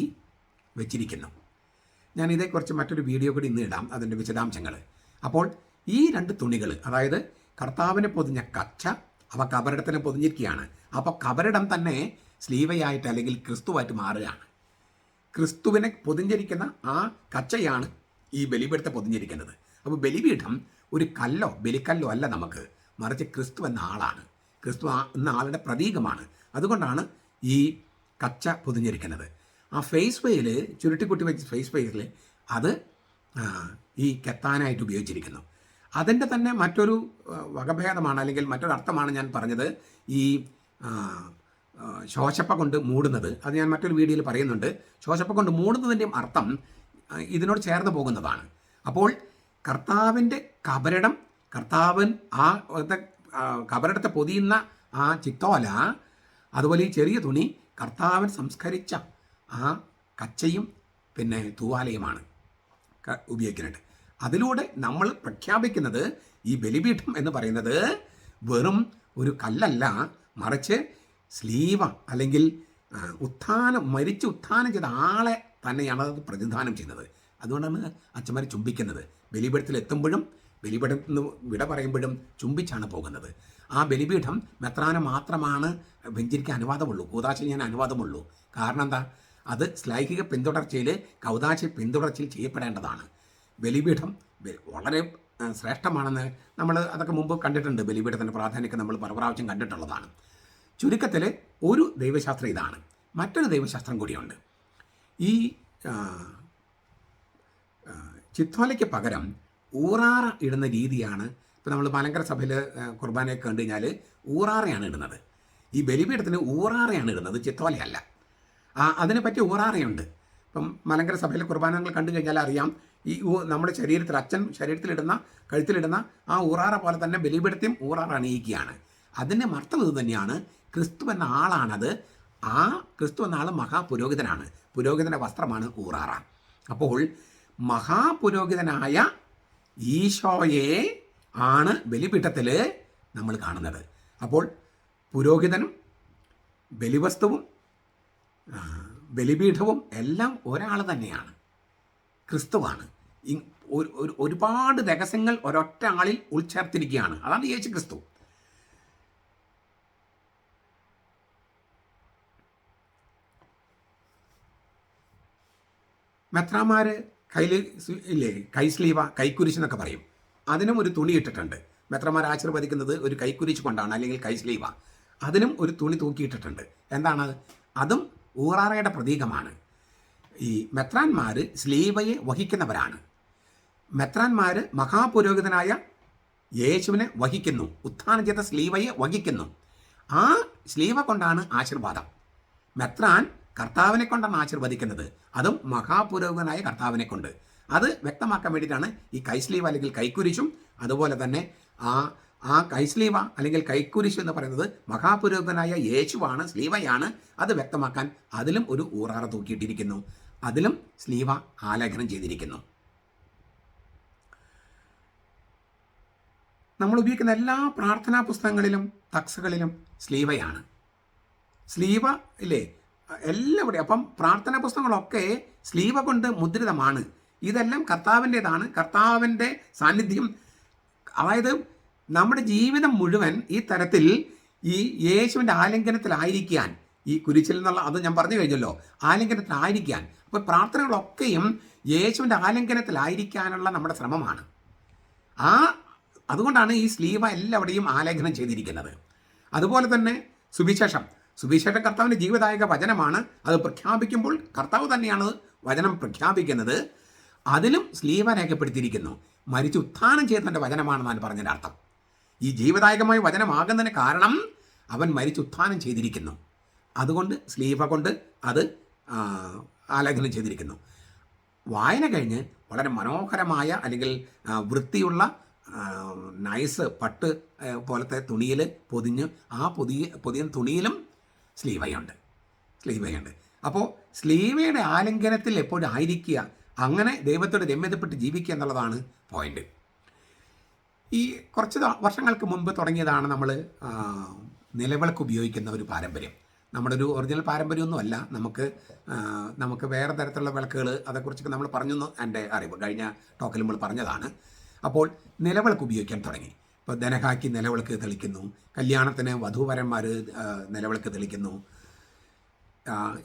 വെച്ചിരിക്കുന്നു. ഞാൻ ഇതേക്കുറിച്ച് മറ്റൊരു വീഡിയോ കൂടി ഇന്ന് ഇടാം, അതിൻ്റെ വിശദാംശങ്ങൾ. അപ്പോൾ ഈ രണ്ട് തുണികൾ, അതായത് കർത്താവിനെ പൊതിഞ്ഞ കച്ച, അവ കബറിടത്തിനെ പൊതിഞ്ഞിരിക്കുകയാണ്. അപ്പോൾ കബറിടം തന്നെ സ്ലീവയായിട്ട് അല്ലെങ്കിൽ ക്രിസ്തുവായിട്ട് മാറുകയാണ്. ക്രിസ്തുവിനെ പൊതിഞ്ഞിരിക്കുന്ന ആ കച്ചയാണ് ഈ ബലിപീഠത്തെ പൊതിഞ്ഞിരിക്കുന്നത്. അപ്പോൾ ബലിപീഠം ഒരു കല്ലോ ബലിക്കല്ലോ അല്ല നമുക്ക്, മറിച്ച് ക്രിസ്തു എന്ന ആളാണ്. ക്രിസ്തു എന്ന ആളുടെ പ്രതീകമാണ്. അതുകൊണ്ടാണ് ഈ കച്ച പൊതിഞ്ഞിരിക്കുന്നത്. ആ ഫേസ് വെയിൽ, ചുരുട്ടിക്കുട്ടി വെച്ച ഫേസ് വെയിൽ, അത് ഈ കെത്താനായിട്ട് ഉപയോഗിച്ചിരിക്കുന്നു. അതിൻ്റെ തന്നെ മറ്റൊരു വകഭേദമാണ്, അല്ലെങ്കിൽ മറ്റൊരർത്ഥമാണ് ഞാൻ പറഞ്ഞത്, ഈ ശോശപ്പ കൊണ്ട് മൂടുന്നത്. അത് ഞാൻ മറ്റൊരു വീഡിയോയിൽ പറയുന്നുണ്ട്. ശോശപ്പ കൊണ്ട് മൂടുന്നതിൻ്റെയും അർത്ഥം ഇതിനോട് ചേർന്ന് പോകുന്നതാണ്. അപ്പോൾ കർത്താവിൻ്റെ കബറിടം, കബറിടത്തെ പൊതിയുന്ന ആ ചിത്തോല, അതുപോലെ ഈ ചെറിയ തുണി കർത്താവൻ സംസ്കരിച്ച ആ കച്ചയും പിന്നെ തൂവാലയുമാണ് ഉപയോഗിക്കുന്നത്. അതിലൂടെ നമ്മൾ പ്രഖ്യാപിക്കുന്നത് ഈ ബലിപീഠം എന്ന് പറയുന്നത് വെറും ഒരു കല്ലല്ല, മറിച്ച് സ്ലീവ, അല്ലെങ്കിൽ മരിച്ച് ഉത്ഥാനം ചെയ്ത ആളെ തന്നെയാണ് അത് പ്രതിനിധാനം ചെയ്യുന്നത്. അതുകൊണ്ടാണ് അച്ഛന്മാർ ചുംബിക്കുന്നത്. ബലിപീഠത്തിൽ എത്തുമ്പോഴും ബലിപീഠത്തിൽ നിന്ന് വിട പറയുമ്പോഴും ചുംബിച്ചാണ് പോകുന്നത്. ആ ബലിപീഠം മെത്രാന് മാത്രമാണ് വെഞ്ചരിക്കാൻ അനുവാദമുള്ളൂ, കൂദാശ ചെയ്യാൻ അനുവാദമുള്ളൂ. കാരണം എന്താ? അത് ശ്ലൈഹിക പിന്തുടർച്ചയിൽ, കൗദാശ പിന്തുടർച്ചയിൽ ചെയ്യപ്പെടേണ്ടതാണ്. ബലിപീഠം വളരെ ശ്രേഷ്ഠമാണെന്ന് നമ്മൾ അതൊക്കെ മുമ്പ് കണ്ടിട്ടുണ്ട്. ബലിപീഠത്തിൻ്റെ പ്രാധാന്യമൊക്കെ നമ്മൾ പല പ്രാവശ്യം കണ്ടിട്ടുള്ളതാണ്. ചുരുക്കത്തിൽ ഒരു ദൈവശാസ്ത്രം ഇതാണ്. മറ്റൊരു ദൈവശാസ്ത്രം കൂടിയുണ്ട്. ഈ ചിത്തോലയ്ക്ക് പകരം ഊറാറ ഇടുന്ന രീതിയാണ്. ഇപ്പോൾ നമ്മൾ മലങ്കര സഭയിൽ കുർബാനയൊക്കെ കണ്ടു കഴിഞ്ഞാൽ ഊറാറയാണ് ഇടുന്നത്. ഈ ബലിപീഠത്തിന് ഊറാറയാണ് ഇടുന്നത്, ചിത്തോലയല്ല. അതിനെപ്പറ്റി ഊറാറയുണ്ട്. ഇപ്പം മലങ്കര സഭയിലെ കുർബാനകൾ കണ്ടു കഴിഞ്ഞാൽ അറിയാം, ഈ നമ്മുടെ ശരീരത്തിൽ, അച്ഛൻ ശരീരത്തിലിടുന്ന, കഴുത്തിലിടുന്ന ആ ഊറാറ പോലെ തന്നെ ബലിപീഠത്തെയും ഊറാറ അണിയിക്കുകയാണ്. അതിൻ്റെ അർത്ഥം ഇത് തന്നെയാണ്. ക്രിസ്തു എന്ന ആളാണത്. ആ ക്രിസ്തു എന്ന ആൾ മഹാപുരോഹിതനാണ്. പുരോഹിതൻ്റെ വസ്ത്രമാണ് ഊറാറ. അപ്പോൾ മഹാപുരോഹിതനായ ഈശോയെ ആണ് ബലിപീഠത്തിൽ നമ്മൾ കാണുന്നത്. അപ്പോൾ പുരോഹിതനും ബലിവസ്തുവും ബലിപീഠവും എല്ലാം ഒരാൾ തന്നെയാണ്, ക്രിസ്തുവാണ്. ഒരുപാട് രഹസ്യങ്ങൾ ഒരൊറ്റ ആളിൽ ഉൾച്ചേർത്തിരിക്കുകയാണ്. അതാണ് യേശു ക്രിസ്തു. മെത്രാമാർ കൈസ്ലീവ, കൈക്കുരിശ് എന്നൊക്കെ പറയും. അതിനും ഒരു തുണി ഇട്ടിട്ടുണ്ട്. മെത്രാമാർ ആശീർവദിക്കുന്നത് ഒരു കൈക്കുരിശ് കൊണ്ടാണ്, അല്ലെങ്കിൽ കൈസ്ലീവ. അതിനും ഒരു തുണി തൂക്കിയിട്ടിട്ടുണ്ട്. എന്താണ്? അതും ഊറാറയുടെ പ്രതീകമാണ്. ഈ മെത്രാന്മാർ സ്ലീവയെ വഹിക്കുന്നവരാണ്. മെത്രാന്മാർ മഹാപുരോഹിതനായ യേശുവിനെ വഹിക്കുന്നു, ഉത്ഥാനം ചെയ്ത സ്ലീവയെ വഹിക്കുന്നു. ആ സ്ലീവ കൊണ്ടാണ് ആശീർവാദം. മെത്രാൻ കർത്താവിനെ കൊണ്ടാണ് ആശീർവദിക്കുന്നത്, അതും മഹാപുരോഹിതനായ കർത്താവിനെ കൊണ്ട്. അത് വ്യക്തമാക്കാൻ വേണ്ടിയിട്ടാണ് ഈ കൈസ്ലീവ അല്ലെങ്കിൽ കൈക്കുരിശും, അതുപോലെ തന്നെ ആ കൈസ്ലീവ അല്ലെങ്കിൽ കൈക്കുരിശ് എന്ന് പറയുന്നത് മഹാപുരോഹിതനായ യേശുവാണ്, സ്ലീവയാണ്. അത് വ്യക്തമാക്കാൻ അതിലും ഒരു ഊറാറ തൂക്കിയിട്ടിരിക്കുന്നു. അതിലും സ്ലീവ ആലേഖനം ചെയ്തിരിക്കുന്നു. നമ്മൾ ഉപയോഗിക്കുന്ന എല്ലാ പ്രാർത്ഥനാ പുസ്തകങ്ങളിലും തക്സുകളിലും സ്ലീവയാണ്. സ്ലീവ ഇല്ലേ, എല്ലാവിടെയും. അപ്പം പ്രാർത്ഥനാ പുസ്തകങ്ങളൊക്കെ സ്ലീവ കൊണ്ട് മുദ്രിതമാണ്. ഇതെല്ലാം കർത്താവിൻ്റെതാണ്, കർത്താവിൻ്റെ സാന്നിധ്യം. അതായത് നമ്മുടെ ജീവിതം മുഴുവൻ ഈ തരത്തിൽ ഈ യേശുവിൻ്റെ ആലിംഗനത്തിലായിരിക്കാൻ, ഈ കുരിശിൽ നിന്നുള്ള അത് ഞാൻ പറഞ്ഞു കഴിഞ്ഞല്ലോ, ആലിംഗനത്തിലായിരിക്കാൻ. അപ്പോൾ പ്രാർത്ഥനകളൊക്കെയും യേശുവിൻ്റെ ആലിംഗനത്തിലായിരിക്കാനുള്ള നമ്മുടെ ശ്രമമാണ്. അതുകൊണ്ടാണ് ഈ സ്ലീവ എല്ലാവിടെയും ആലേഖനം ചെയ്തിരിക്കുന്നത്. അതുപോലെ തന്നെ സുവിശേഷം കർത്താവിൻ്റെ ജീവദായക വചനമാണ്. അത് പ്രഖ്യാപിക്കുമ്പോൾ കർത്താവ് തന്നെയാണ് വചനം പ്രഖ്യാപിക്കുന്നത്. അതിലും സ്ലീവ രേഖപ്പെടുത്തിയിരിക്കുന്നു. മരിച്ച് ഉത്ഥാനം ചെയ്തതിൻ്റെ വചനമാണെന്നാണ് പറഞ്ഞതിൻ്റെ അർത്ഥം. ഈ ജീവദായകമായ വചനമാകുന്നതിന് കാരണം അവൻ മരിച്ച് ഉത്ഥാനം ചെയ്തിരിക്കുന്നു. അതുകൊണ്ട് സ്ലീവ കൊണ്ട് അത് ആലേഖനം ചെയ്തിരിക്കുന്നു. വായന കഴിഞ്ഞ് വളരെ മനോഹരമായ അല്ലെങ്കിൽ വൃത്തിയുള്ള നൈസ് പട്ട് പോലത്തെ തുണിയിൽ പൊതിഞ്ഞ് ആ പൊതിയ തുണിയിലും സ്ലീവയുണ്ട്. അപ്പോൾ സ്ലീവയുടെ ആലിംഗനത്തിൽ എപ്പോഴും ആയിരിക്കുക, അങ്ങനെ ദൈവത്തോട് രമ്യതപ്പെട്ട് ജീവിക്കുക എന്നുള്ളതാണ് പോയിന്റ്. ഈ കുറച്ച് വർഷങ്ങൾക്ക് മുൻപ് തുടങ്ങിയതാണ് നമ്മൾ നിലവിളക്ക് ഉപയോഗിക്കുന്ന ഒരു പാരമ്പര്യം. നമ്മുടെ ഒരു ഒറിജിനൽ പാരമ്പര്യമൊന്നുമല്ല. നമുക്ക് വേറെ തരത്തിലുള്ള വിളക്കുകൾ, അതേക്കുറിച്ചൊക്കെ നമ്മൾ പറഞ്ഞു, എൻ്റെ അറിവ് കഴിഞ്ഞ ടോക്കിൽ നമ്മൾ പറഞ്ഞതാണ്. അപ്പോൾ നിലവിളക്ക് ഉപയോഗിക്കാൻ തുടങ്ങി. ഇപ്പോൾ ദനഹാക്കി നിലവിളക്ക് തെളിക്കുന്നു, കല്യാണത്തിന് വധൂവരന്മാർ നിലവിളക്ക് തെളിക്കുന്നു.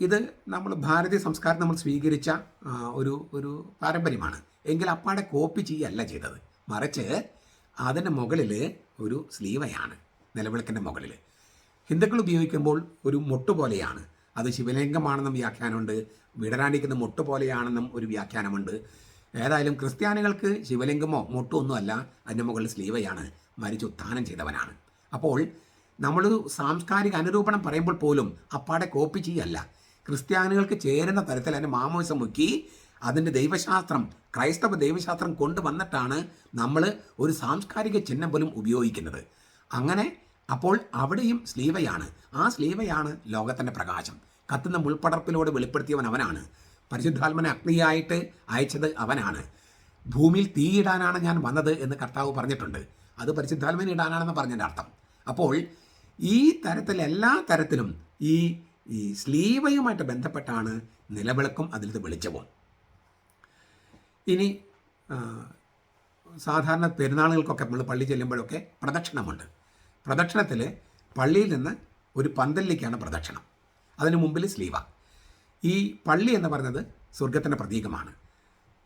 ഇത് നമ്മൾ ഭാരതീയ സംസ്കാരം നമ്മൾ സ്വീകരിച്ച ഒരു പാരമ്പര്യമാണ്. എങ്കിൽ അപ്പാടെ കോപ്പി ചെയ്യല്ല ചെയ്തത്, മറിച്ച് അതിൻ്റെ മുകളിൽ ഒരു സ്ലീവയാണ്. നിലവിളക്കിൻ്റെ മുകളിൽ ഹിന്ദുക്കൾ ഉപയോഗിക്കുമ്പോൾ ഒരു മൊട്ട് പോലെയാണ്. അത് ശിവലിംഗമാണെന്നും വ്യാഖ്യാനമുണ്ട്, വിടരാണ്ടിക്കുന്ന മൊട്ട് പോലെയാണെന്നും ഒരു വ്യാഖ്യാനമുണ്ട്. ഏതായാലും ക്രിസ്ത്യാനികൾക്ക് ശിവലിംഗമോ മൊട്ടോ ഒന്നുമല്ല, അതിൻ്റെ മുകളിൽ സ്ലീവയാണ്. മരിച്ച് ഉത്ഥാനം ചെയ്തവനാണ്. അപ്പോൾ നമ്മൾ സാംസ്കാരിക അനുരൂപണം പറയുമ്പോൾ പോലും അപ്പാടെ കോപ്പി ചെയ്യല്ല. ക്രിസ്ത്യാനികൾക്ക് ചേരുന്ന തരത്തിൽ അതിൻ്റെ മാമോസം മുക്കി അതിൻ്റെ ദൈവശാസ്ത്രം, ക്രൈസ്തവ ദൈവശാസ്ത്രം കൊണ്ടുവന്നിട്ടാണ് നമ്മൾ ഒരു സാംസ്കാരിക ചിഹ്നം പോലും ഉപയോഗിക്കുന്നത്. അങ്ങനെ അപ്പോൾ അവിടെയും സ്ലീവയാണ്. ആ സ്ലീവയാണ് ലോകത്തിൻ്റെ പ്രകാശം. കത്തുന്ന മുൾപ്പടർപ്പിലൂടെ വെളിപ്പെടുത്തിയവൻ അവനാണ്. പരിശുദ്ധാത്മനെ അഗ്നിയായിട്ട് അയച്ചത് അവനാണ്. ഭൂമിയിൽ തീയിടാനാണ് ഞാൻ വന്നത് എന്ന് കർത്താവ് പറഞ്ഞിട്ടുണ്ട്. അത് പരിശുദ്ധാത്മനെ ഇടാനാണെന്ന് പറഞ്ഞതിൻ്റെ അർത്ഥം. അപ്പോൾ ഈ തരത്തിൽ എല്ലാ തരത്തിലും ഈ സ്ലീവയുമായിട്ട് ബന്ധപ്പെട്ടാണ് നിലവിളക്കും അതിലത്തെ വെളിച്ചവും. ഇനി സാധാരണ പെരുന്നാളുകൾക്കൊക്കെ നമ്മൾ പള്ളി ചെല്ലുമ്പോഴൊക്കെ പ്രദക്ഷിണമുണ്ട്. പ്രദക്ഷിണത്തിൽ പള്ളിയിൽ നിന്ന് ഒരു പന്തലിലേക്കാണ് പ്രദക്ഷിണം. അതിന് മുമ്പിൽ സ്ലീവ. ഈ പള്ളി എന്ന് പറയുന്നത് സ്വർഗത്തിൻ്റെ പ്രതീകമാണ്.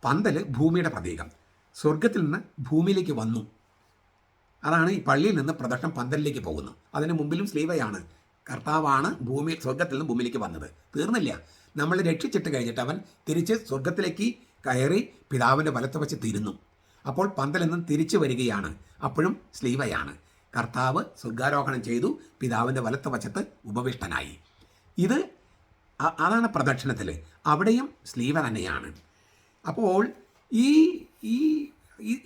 പന്തൽ ഭൂമിയുടെ പ്രതീകം. സ്വർഗത്തിൽ നിന്ന് ഭൂമിയിലേക്ക് വന്നു. അതാണ് ഈ പള്ളിയിൽ നിന്ന് പ്രദക്ഷിണം പന്തലിലേക്ക് പോകുന്നു. അതിന് മുമ്പിലും സ്ലീവയാണ്. കർത്താവാണ് സ്വർഗത്തിൽ നിന്ന് ഭൂമിയിലേക്ക് വന്നത്. തീർന്നില്ല. നമ്മൾ രക്ഷിച്ചിട്ട് കഴിഞ്ഞിട്ട് അവൻ തിരിച്ച് സ്വർഗത്തിലേക്ക് കയറി പിതാവിൻ്റെ വലത്ത് വച്ച് തിരുന്നു. അപ്പോൾ പന്തലിൽ നിന്ന് തിരിച്ചു വരികയാണ്. അപ്പോഴും സ്ലീവയാണ്. കർത്താവ് സ്വർഗാരോഹണം ചെയ്തു, പിതാവിൻ്റെ വലത്ത് വശത്ത് ഉപവിഷ്ടനായി. അതാണ് പ്രദക്ഷിണത്തിൽ. അവിടെയും സ്ലീവ തന്നെയാണ്. അപ്പോൾ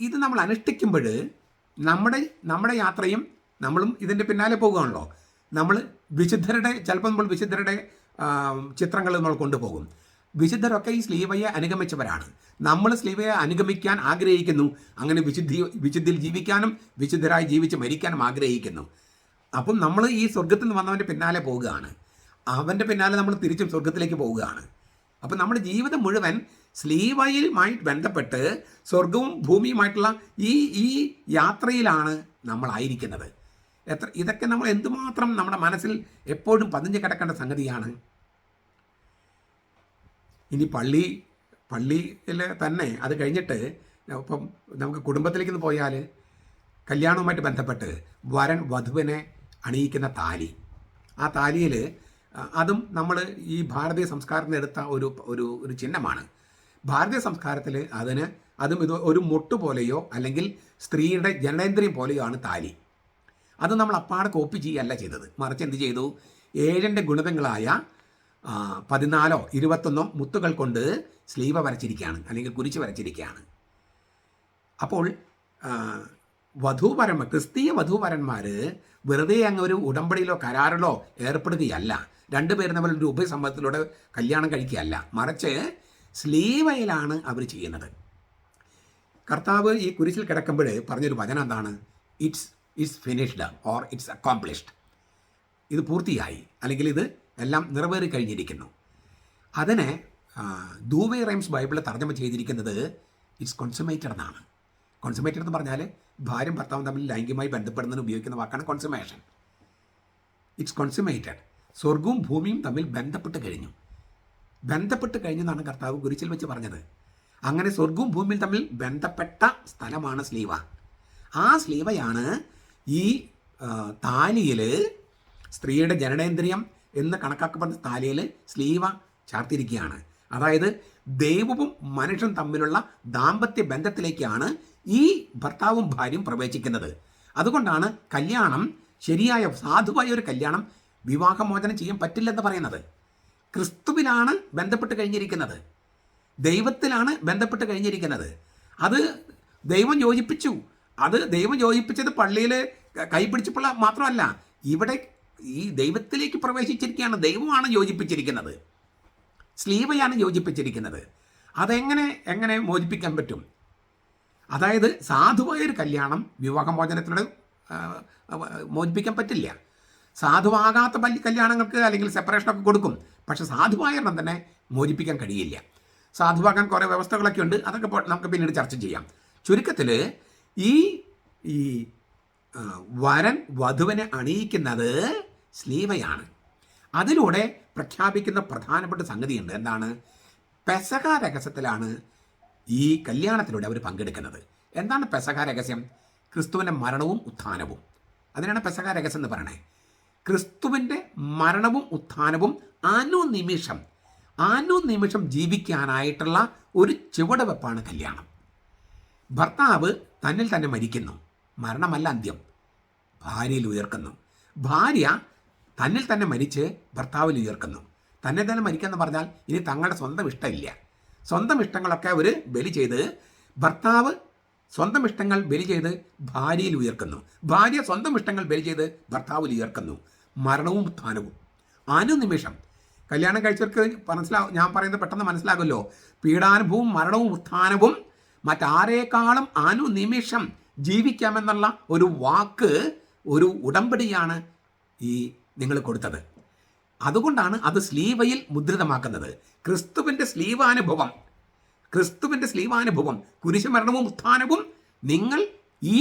ഇത് നമ്മൾ അനുഷ്ഠിക്കുമ്പോൾ നമ്മുടെ യാത്രയും നമ്മളും ഇതിൻ്റെ പിന്നാലെ പോകുകയാണല്ലോ. നമ്മൾ ചിലപ്പോൾ നമ്മൾ വിശുദ്ധരുടെ ചിത്രങ്ങൾ നമ്മൾ കൊണ്ടുപോകും. വിശുദ്ധരൊക്കെ ഈ സ്ലീവയെ അനുഗമിച്ചവരാണ്. നമ്മൾ സ്ലീവയെ അനുഗമിക്കാൻ ആഗ്രഹിക്കുന്നു. അങ്ങനെ വിശുദ്ധിയിൽ ജീവിക്കാനും വിശുദ്ധരായി ജീവിച്ച് മരിക്കാനും ആഗ്രഹിക്കുന്നു. അപ്പം നമ്മൾ ഈ സ്വർഗത്തിൽ നിന്ന് വന്നവൻ്റെ പിന്നാലെ പോവുകയാണ്. അവൻ്റെ പിന്നാലെ നമ്മൾ തിരിച്ചും സ്വർഗത്തിലേക്ക് പോവുകയാണ്. അപ്പം നമ്മുടെ ജീവിതം മുഴുവൻ സ്ലീവയുമായി ബന്ധപ്പെട്ട് സ്വർഗവും ഭൂമിയുമായിട്ടുള്ള ഈ യാത്രയിലാണ് നമ്മളായിരിക്കുന്നത്. ഇതൊക്കെ നമ്മൾ എന്തുമാത്രം നമ്മുടെ മനസ്സിൽ എപ്പോഴും പതിഞ്ഞ് കിടക്കേണ്ട സംഗതിയാണ്. ഇനി പള്ളിയിൽ തന്നെ അത് കഴിഞ്ഞിട്ട് ഇപ്പം നമുക്ക് കുടുംബത്തിലേക്ക് പോയാൽ കല്യാണവുമായിട്ട് ബന്ധപ്പെട്ട് വരൻ വധുവിനെ അണിയിക്കുന്ന താലി, ആ താലിയിൽ അതും നമ്മൾ ഈ ഭാരതീയ സംസ്കാരത്തിൽ എടുത്ത ഒരു ചിഹ്നമാണ്. ഭാരതീയ സംസ്കാരത്തിൽ അതും ഇത് ഒരു മുട്ട് പോലെയോ അല്ലെങ്കിൽ സ്ത്രീയുടെ ജനനേന്ദ്രിയം പോലെയോ ആണ് താലി. അത് നമ്മൾ അപ്പാടെ കോപ്പി ചെയ്യല്ല ചെയ്തത്, മറിച്ച് എന്ത് ചെയ്തു? 7 ഗുണിതങ്ങളായ 14 21 മുത്തുകൾ കൊണ്ട് സ്ലീവ വരച്ചിരിക്കുകയാണ്, അല്ലെങ്കിൽ കുരിശ് വരച്ചിരിക്കുകയാണ്. അപ്പോൾ ക്രിസ്തീയ വധൂവരന്മാർ വെറുതെ അങ്ങ് ഒരു ഉടമ്പടിയിലോ കരാറിലോ ഏർപ്പെടുകയല്ല, രണ്ടുപേരും തമ്മിൽ ഒരു ഉഭയസമ്മതത്തിലൂടെ കല്യാണം കഴിക്കുകയല്ല, മറിച്ച് സ്ലീവയിലാണ് അവർ ചെയ്യുന്നത്. കർത്താവ് ഈ കുരിശിൽ കിടക്കുമ്പോൾ പറഞ്ഞൊരു വചനം എന്താണ്? It's finished or it's accomplished. ഇത് പൂർത്തിയായി, അല്ലെങ്കിൽ ഇത് എല്ലാം നിറവേറി കഴിഞ്ഞിരിക്കുന്നു. അതിനെ ദൂവേ റൈംസ് ബൈബിളിൽ തർജ്ജമ ചെയ്തിരിക്കുന്നത് ഇറ്റ്സ് കോൺസുമേറ്റഡ് എന്നാണ്. കോൺസുമേറ്റഡ് എന്ന് പറഞ്ഞാൽ ഭാര്യയും ഭർത്താവും തമ്മിൽ ലൈംഗികമായി ബന്ധപ്പെടുന്നതിന് ഉപയോഗിക്കുന്ന വാക്കാണ് കോൺസുമേഷൻ. ഇറ്റ്സ് കോൺസുമേറ്റഡ്. സ്വർഗവും ഭൂമിയും തമ്മിൽ ബന്ധപ്പെട്ട് കഴിഞ്ഞു എന്നാണ് കർത്താവ് കുരിശിൽ വെച്ച് പറഞ്ഞത്. അങ്ങനെ സ്വർഗവും ഭൂമിയും തമ്മിൽ ബന്ധപ്പെട്ട സ്ഥലമാണ് സ്ലീവ. ആ സ്ലീവയാണ് ഈ താലിയിൽ, സ്ത്രീയുടെ ജനനേന്ദ്രിയം എന്ന് കണക്കാക്കപ്പെടുന്ന താലിയിൽ സ്ലീവ ചാർത്തിരിക്കുകയാണ്. അതായത് ദൈവവും മനുഷ്യനും തമ്മിലുള്ള ദാമ്പത്യ ബന്ധത്തിലേക്കാണ് ഈ ഭർത്താവും ഭാര്യയും പ്രവേശിക്കുന്നത്. അതുകൊണ്ടാണ് കല്യാണം, ശരിയായ സാധുവായ ഒരു കല്യാണം വിവാഹമോചനം ചെയ്യാൻ പറ്റില്ലെന്ന് പറയുന്നത്. ക്രിസ്തുവിലാണ് ബന്ധപ്പെട്ട് കഴിഞ്ഞിരിക്കുന്നത്, ദൈവത്തിലാണ് ബന്ധപ്പെട്ട് കഴിഞ്ഞിരിക്കുന്നത്. അത് ദൈവം യോജിപ്പിച്ചു. അത് ദൈവം യോജിപ്പിച്ചത് പള്ളിയിൽ കൈപിടിച്ചപ്പോൾ മാത്രമല്ല, ഇവിടെ ഈ ദൈവത്തിലേക്ക് പ്രവേശിച്ചിരിക്കുകയാണ്. ദൈവമാണ് യോജിപ്പിച്ചിരിക്കുന്നത്, സ്ലീവയാണ് യോജിപ്പിച്ചിരിക്കുന്നത്. അതെങ്ങനെ മോചിപ്പിക്കാൻ പറ്റും? അതായത് സാധുവായൊരു കല്യാണം വിവാഹമോചനത്തിലൂടെ മോചിപ്പിക്കാൻ പറ്റില്ല. സാധുവാകാത്ത കല്യാണങ്ങൾക്ക് അല്ലെങ്കിൽ സെപ്പറേഷനൊക്കെ കൊടുക്കും, പക്ഷെ സാധുവായ എണ്ണം തന്നെ മോചിപ്പിക്കാൻ കഴിയില്ല. സാധുവാക്കാൻ കുറേ വ്യവസ്ഥകളൊക്കെ ഉണ്ട്, അതൊക്കെ നമുക്ക് പിന്നീട് ചർച്ച ചെയ്യാം. ചുരുക്കത്തിൽ ഈ വരൻ വധുവിനെ അണിയിക്കുന്നത് സ്ലീവയാണ്. അതിലൂടെ പ്രഖ്യാപിക്കുന്ന പ്രധാനപ്പെട്ട സംഗതിയുണ്ട്. എന്താണ്? പെസഹ രഹസ്യത്തിലാണ് ഈ കല്യാണത്തിലൂടെ അവർ പങ്കെടുക്കുന്നത്. എന്താണ് പെസഹ രഹസ്യം? ക്രിസ്തുവിൻ്റെ മരണവും ഉത്ഥാനവും. അതിനാണ് പെസഹ രഹസ്യം എന്ന് പറയണേ. ക്രിസ്തുവിൻ്റെ മരണവും ഉത്ഥാനവും അനുനിമിഷം ജീവിക്കാനായിട്ടുള്ള ഒരു ചുവടുവെപ്പാണ് കല്യാണം. ഭർത്താവ് തന്നിൽ തന്നെ മരിക്കുന്നു, മരണമല്ല അന്ത്യം, ഭാര്യയിൽ ഉയർക്കുന്നു. ഭാര്യ തന്നിൽ തന്നെ മരിച്ച് ഭർത്താവിൽ ഉയർക്കുന്നു. തന്നെ തന്നെ മരിക്കുക പറഞ്ഞാൽ ഇനി തങ്ങളുടെ സ്വന്തം ഇഷ്ടമില്ല. സ്വന്തം ഇഷ്ടങ്ങളൊക്കെ അവർ ബലി ചെയ്ത്, ഭർത്താവ് സ്വന്തം ഇഷ്ടങ്ങൾ ബലി ചെയ്ത് ഭാര്യയിൽ ഉയർക്കുന്നു, ഭാര്യ സ്വന്തം ഇഷ്ടങ്ങൾ ബലി ചെയ്ത് ഭർത്താവിൽ ഉയർക്കുന്നു. മരണവും ഉത്ഥാനവും അനുനിമിഷം. കല്യാണം കഴിച്ചവർക്ക് ഞാൻ പറയുന്നത് പെട്ടെന്ന് മനസ്സിലാകുമല്ലോ. പീഡാനുഭവവും മരണവും ഉത്ഥാനവും മറ്റാരേക്കാളും അനുനിമിഷം ജീവിക്കാമെന്നുള്ള ഒരു വാക്ക്, ഒരു ഉടമ്പടിയാണ് ഈ നിങ്ങൾ കൊടുത്തത്. അതുകൊണ്ടാണ് അത് സ്ലീവയിൽ മുദ്രിതമാക്കുന്നത്. ക്രിസ്തുവിൻ്റെ സ്ലീവാനുഭവം, കുരിശുമരണവും ഉത്ഥാനവും നിങ്ങൾ ഈ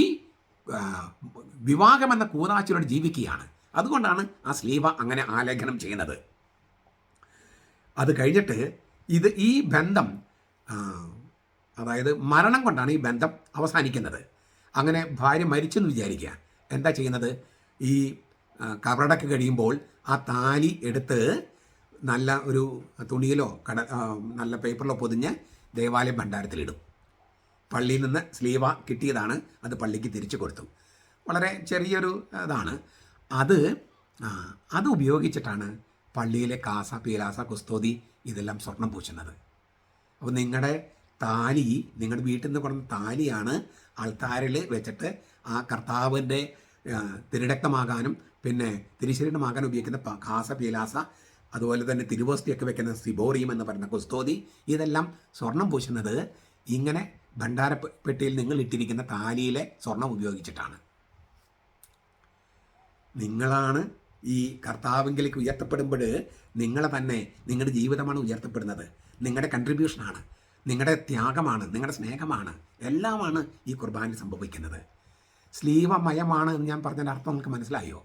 വിവാഹമെന്ന കൂതാശിലൂടെ ജീവിക്കുകയാണ്. അതുകൊണ്ടാണ് ആ സ്ലീവ അങ്ങനെ ആലേഖനം ചെയ്യുന്നത്. അത് കഴിഞ്ഞിട്ട് ഈ ബന്ധം, അതായത് മരണം കൊണ്ടാണ് ഈ ബന്ധം അവസാനിക്കുന്നത്. അങ്ങനെ ഭാര്യ മരിച്ചെന്ന് വിചാരിക്കുക. എന്താ ചെയ്യുന്നത്? ഈ കബറടക്ക് കഴിയുമ്പോൾ ആ താലി എടുത്ത് നല്ല ഒരു തുണിയിലോ നല്ല പേപ്പറിലോ പൊതിഞ്ഞ് ദേവാലയ ഭണ്ഡാരത്തിലിടും. പള്ളിയിൽ നിന്ന് സ്ലീവ കിട്ടിയതാണ്, അത് പള്ളിക്ക് തിരിച്ചു കൊടുത്തു. വളരെ ചെറിയൊരു ഇതാണ്. അത് ഉപയോഗിച്ചിട്ടാണ് പള്ളിയിലെ കാസ, പീലാസ, കുസ്തോതി ഇതെല്ലാം സ്വർണം പൂശുന്നത്. അപ്പോൾ നിങ്ങളുടെ താലി, നിങ്ങളുടെ വീട്ടിൽ നിന്ന് കൊണ്ടുവന്ന താലിയാണ് ആൾത്താരിൽ വെച്ചിട്ട് ആ കർത്താവിൻ്റെ തിരുരക്തമാകാനും പിന്നെ തിരുശരീരമാകാനും ഉപയോഗിക്കുന്ന കാസ, പീലാസ, അതുപോലെ തന്നെ തിരുവോസ്തിയൊക്കെ വെക്കുന്ന സിബോറിയം എന്ന് പറയുന്ന കുസ്തോതി, ഇതെല്ലാം സ്വർണം പൂശുന്നത് ഇങ്ങനെ ഭണ്ഡാരപ്പെട്ടിയിൽ നിങ്ങൾ ഇട്ടിരിക്കുന്ന താലിയിലെ സ്വർണം ഉപയോഗിച്ചിട്ടാണ്. നിങ്ങളാണ് ഈ കർത്താവിലേക്ക് ഉയർത്തപ്പെടുമ്പോൾ നിങ്ങളെ തന്നെ, നിങ്ങളുടെ ജീവിതമാണ് ഉയർത്തപ്പെടുന്നത്. നിങ്ങളുടെ കൺട്രിബ്യൂഷനാണ്, നിങ്ങളുടെ ത്യാഗമാണ്, നിങ്ങളുടെ സ്നേഹമാണ്, എല്ലാമാണ് ഈ കുർബാനയിൽ സംഭവിക്കുന്നത്. സ്ലീവമയമാണ് എന്ന് ഞാൻ പറഞ്ഞതിൻ്റെ അർത്ഥം നിങ്ങൾക്ക് മനസ്സിലായോ?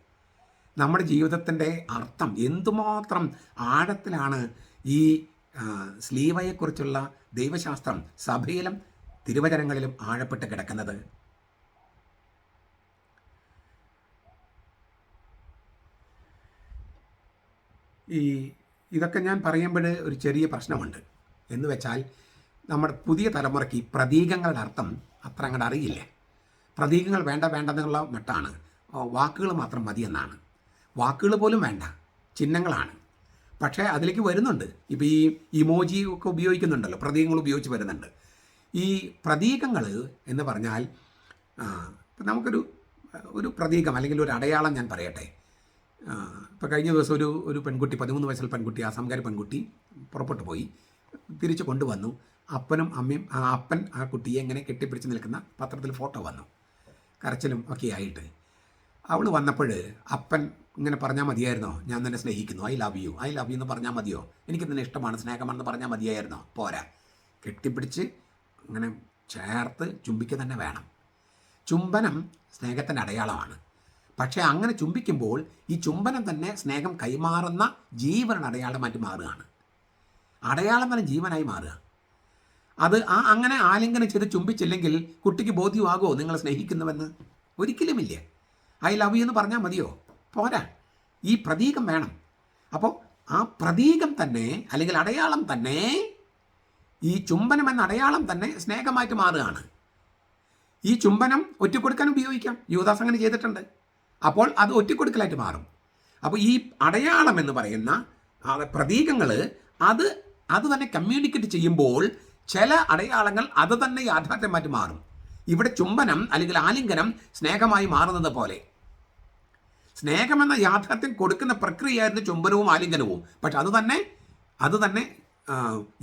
നമ്മുടെ ജീവിതത്തിൻ്റെ അർത്ഥം എന്തുമാത്രം ആഴത്തിലാണ് ഈ സ്ലീവയെക്കുറിച്ചുള്ള ദൈവശാസ്ത്രം സഭയിലും തിരുവചനങ്ങളിലും ആഴപ്പെട്ട് കിടക്കുന്നത്. ഇതൊക്കെ ഞാൻ പറയുമ്പോൾ ഒരു ചെറിയ പ്രശ്നമുണ്ട്. എന്ന് വെച്ചാൽ നമ്മുടെ പുതിയ തലമുറയ്ക്ക് പ്രതീകങ്ങളുടെ അർത്ഥം അത്ര അങ്ങോട്ട് അറിയില്ല. പ്രതീകങ്ങൾ വേണ്ടെന്നുള്ള മട്ടാണ്. വാക്കുകൾ മാത്രം മതിയെന്നാണ്. വാക്കുകൾ പോലും വേണ്ട, ചിഹ്നങ്ങളാണ്. പക്ഷേ അതിലേക്ക് വരുന്നുണ്ട്. ഇപ്പോൾ ഈ ഇമോജി ഒക്കെ ഉപയോഗിക്കുന്നുണ്ടല്ലോ, പ്രതീകങ്ങൾ ഉപയോഗിച്ച് വരുന്നുണ്ട്. ഈ പ്രതീകങ്ങൾ എന്ന് പറഞ്ഞാൽ നമുക്കൊരു പ്രതീകം അല്ലെങ്കിൽ ഒരു അടയാളം ഞാൻ പറയട്ടെ. ഇപ്പോൾ കഴിഞ്ഞ ദിവസം ഒരു പെൺകുട്ടി, 13 വയസ്സുള്ള പെൺകുട്ടി, ആസാംകാരി പെൺകുട്ടി പുറപ്പെട്ടു പോയി, തിരിച്ചു കൊണ്ടുവന്നു. അപ്പനും അമ്മയും, അപ്പൻ ആ കുട്ടിയെ ഇങ്ങനെ കെട്ടിപ്പിടിച്ച് നിൽക്കുന്ന പത്രത്തിൽ ഫോട്ടോ വന്നു, കരച്ചിലും ഒക്കെ ആയിട്ട്. അവൾ വന്നപ്പോൾ അപ്പൻ ഇങ്ങനെ പറഞ്ഞാൽ മതിയായിരുന്നോ, ഞാൻ നിന്നെ സ്നേഹിക്കുന്നു, ഐ ലവ് യു എന്ന് പറഞ്ഞാൽ മതിയോ, എനിക്ക് നിന്നെ ഇഷ്ടമാണ്, സ്നേഹമാണെന്ന് പറഞ്ഞാൽ മതിയായിരുന്നോ? പോരാ, കെട്ടിപ്പിടിച്ച് അങ്ങനെ ചേർത്ത് ചുംബിക്കുക തന്നെ വേണം. ചുംബനം സ്നേഹത്തിൻ്റെ അടയാളമാണ്. പക്ഷേ അങ്ങനെ ചുംബിക്കുമ്പോൾ ഈ ചുംബനം തന്നെ സ്നേഹം കൈമാറുന്ന ജീവനുള്ള അടയാളമായിട്ട് മാറുകയാണ്. അടയാളം തന്നെ ജീവനായി മാറുക. അത് അങ്ങനെ ആലിംഗനം ചെയ്ത് ചുംബിച്ചില്ലെങ്കിൽ കുട്ടിക്ക് ബോധ്യമാകുമോ നിങ്ങൾ സ്നേഹിക്കുന്നുവെന്ന്? ഒരിക്കലുമില്ല. ഐ ലവ് യു എന്ന് പറഞ്ഞാൽ മതിയോ? പോരാ, ഈ പ്രതീകം വേണം. അപ്പോൾ ആ പ്രതീകം തന്നെ അല്ലെങ്കിൽ അടയാളം തന്നെ, ഈ ചുംബനം എന്ന അടയാളം തന്നെ സ്നേഹമായിട്ട് മാറുകയാണ്. ഈ ചുംബനം ഒറ്റക്കൊടുക്കാൻ ഉപയോഗിക്കാം. യൂദാസ് അങ്ങനെ ചെയ്തിട്ടുണ്ട്. അപ്പോൾ അത് ഒറ്റക്കൊടുക്കലായിട്ട് മാറും. അപ്പോൾ ഈ അടയാളം എന്ന് പറയുന്ന പ്രതീകങ്ങൾ അത് തന്നെ കമ്മ്യൂണിക്കേറ്റ് ചെയ്യുമ്പോൾ ചില അടയാളങ്ങൾ അത് തന്നെ യാഥാർത്ഥ്യമായിട്ട് മാറും. ഇവിടെ ചുംബനം അല്ലെങ്കിൽ ആലിംഗനം സ്നേഹമായി മാറുന്നത് പോലെ സ്നേഹമെന്ന യാഥാർത്ഥ്യം കൊടുക്കുന്ന പ്രക്രിയയായിരുന്നു ചുംബനവും ആലിംഗനവും. പക്ഷെ അത് തന്നെ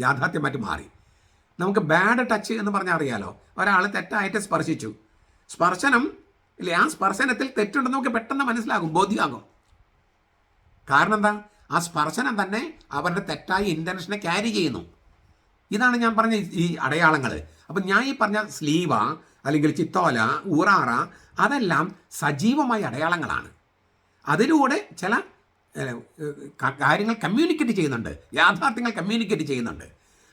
യാഥാർത്ഥ്യമായിട്ട് മാറി. നമുക്ക് ബാഡ് ടച്ച് എന്ന് പറഞ്ഞാൽ അറിയാലോ, ഒരാൾ തെറ്റായിട്ട് സ്പർശിച്ചു. സ്പർശനം ഇല്ലേ, ആ സ്പർശനത്തിൽ തെറ്റുണ്ടെന്ന് നമുക്ക് പെട്ടെന്ന് മനസ്സിലാകും, ബോധ്യമാകും. കാരണം എന്താ? ആ സ്പർശനം തന്നെ അവരുടെ തെറ്റായ ഇൻറ്റൻഷനെ ക്യാരി ചെയ്യുന്നു. ഇതാണ് ഞാൻ പറഞ്ഞ ഈ അടയാളങ്ങൾ. അപ്പം ഞാൻ ഈ പറഞ്ഞ സ്ലീവ അല്ലെങ്കിൽ ചിത്തോല, ഊറാറ, അതെല്ലാം സജീവമായ അടയാളങ്ങളാണ്. അതിലൂടെ ചില കാര്യങ്ങൾ കമ്മ്യൂണിക്കേറ്റ് ചെയ്യുന്നുണ്ട്, യാഥാർത്ഥ്യങ്ങൾ കമ്മ്യൂണിക്കേറ്റ് ചെയ്യുന്നുണ്ട്.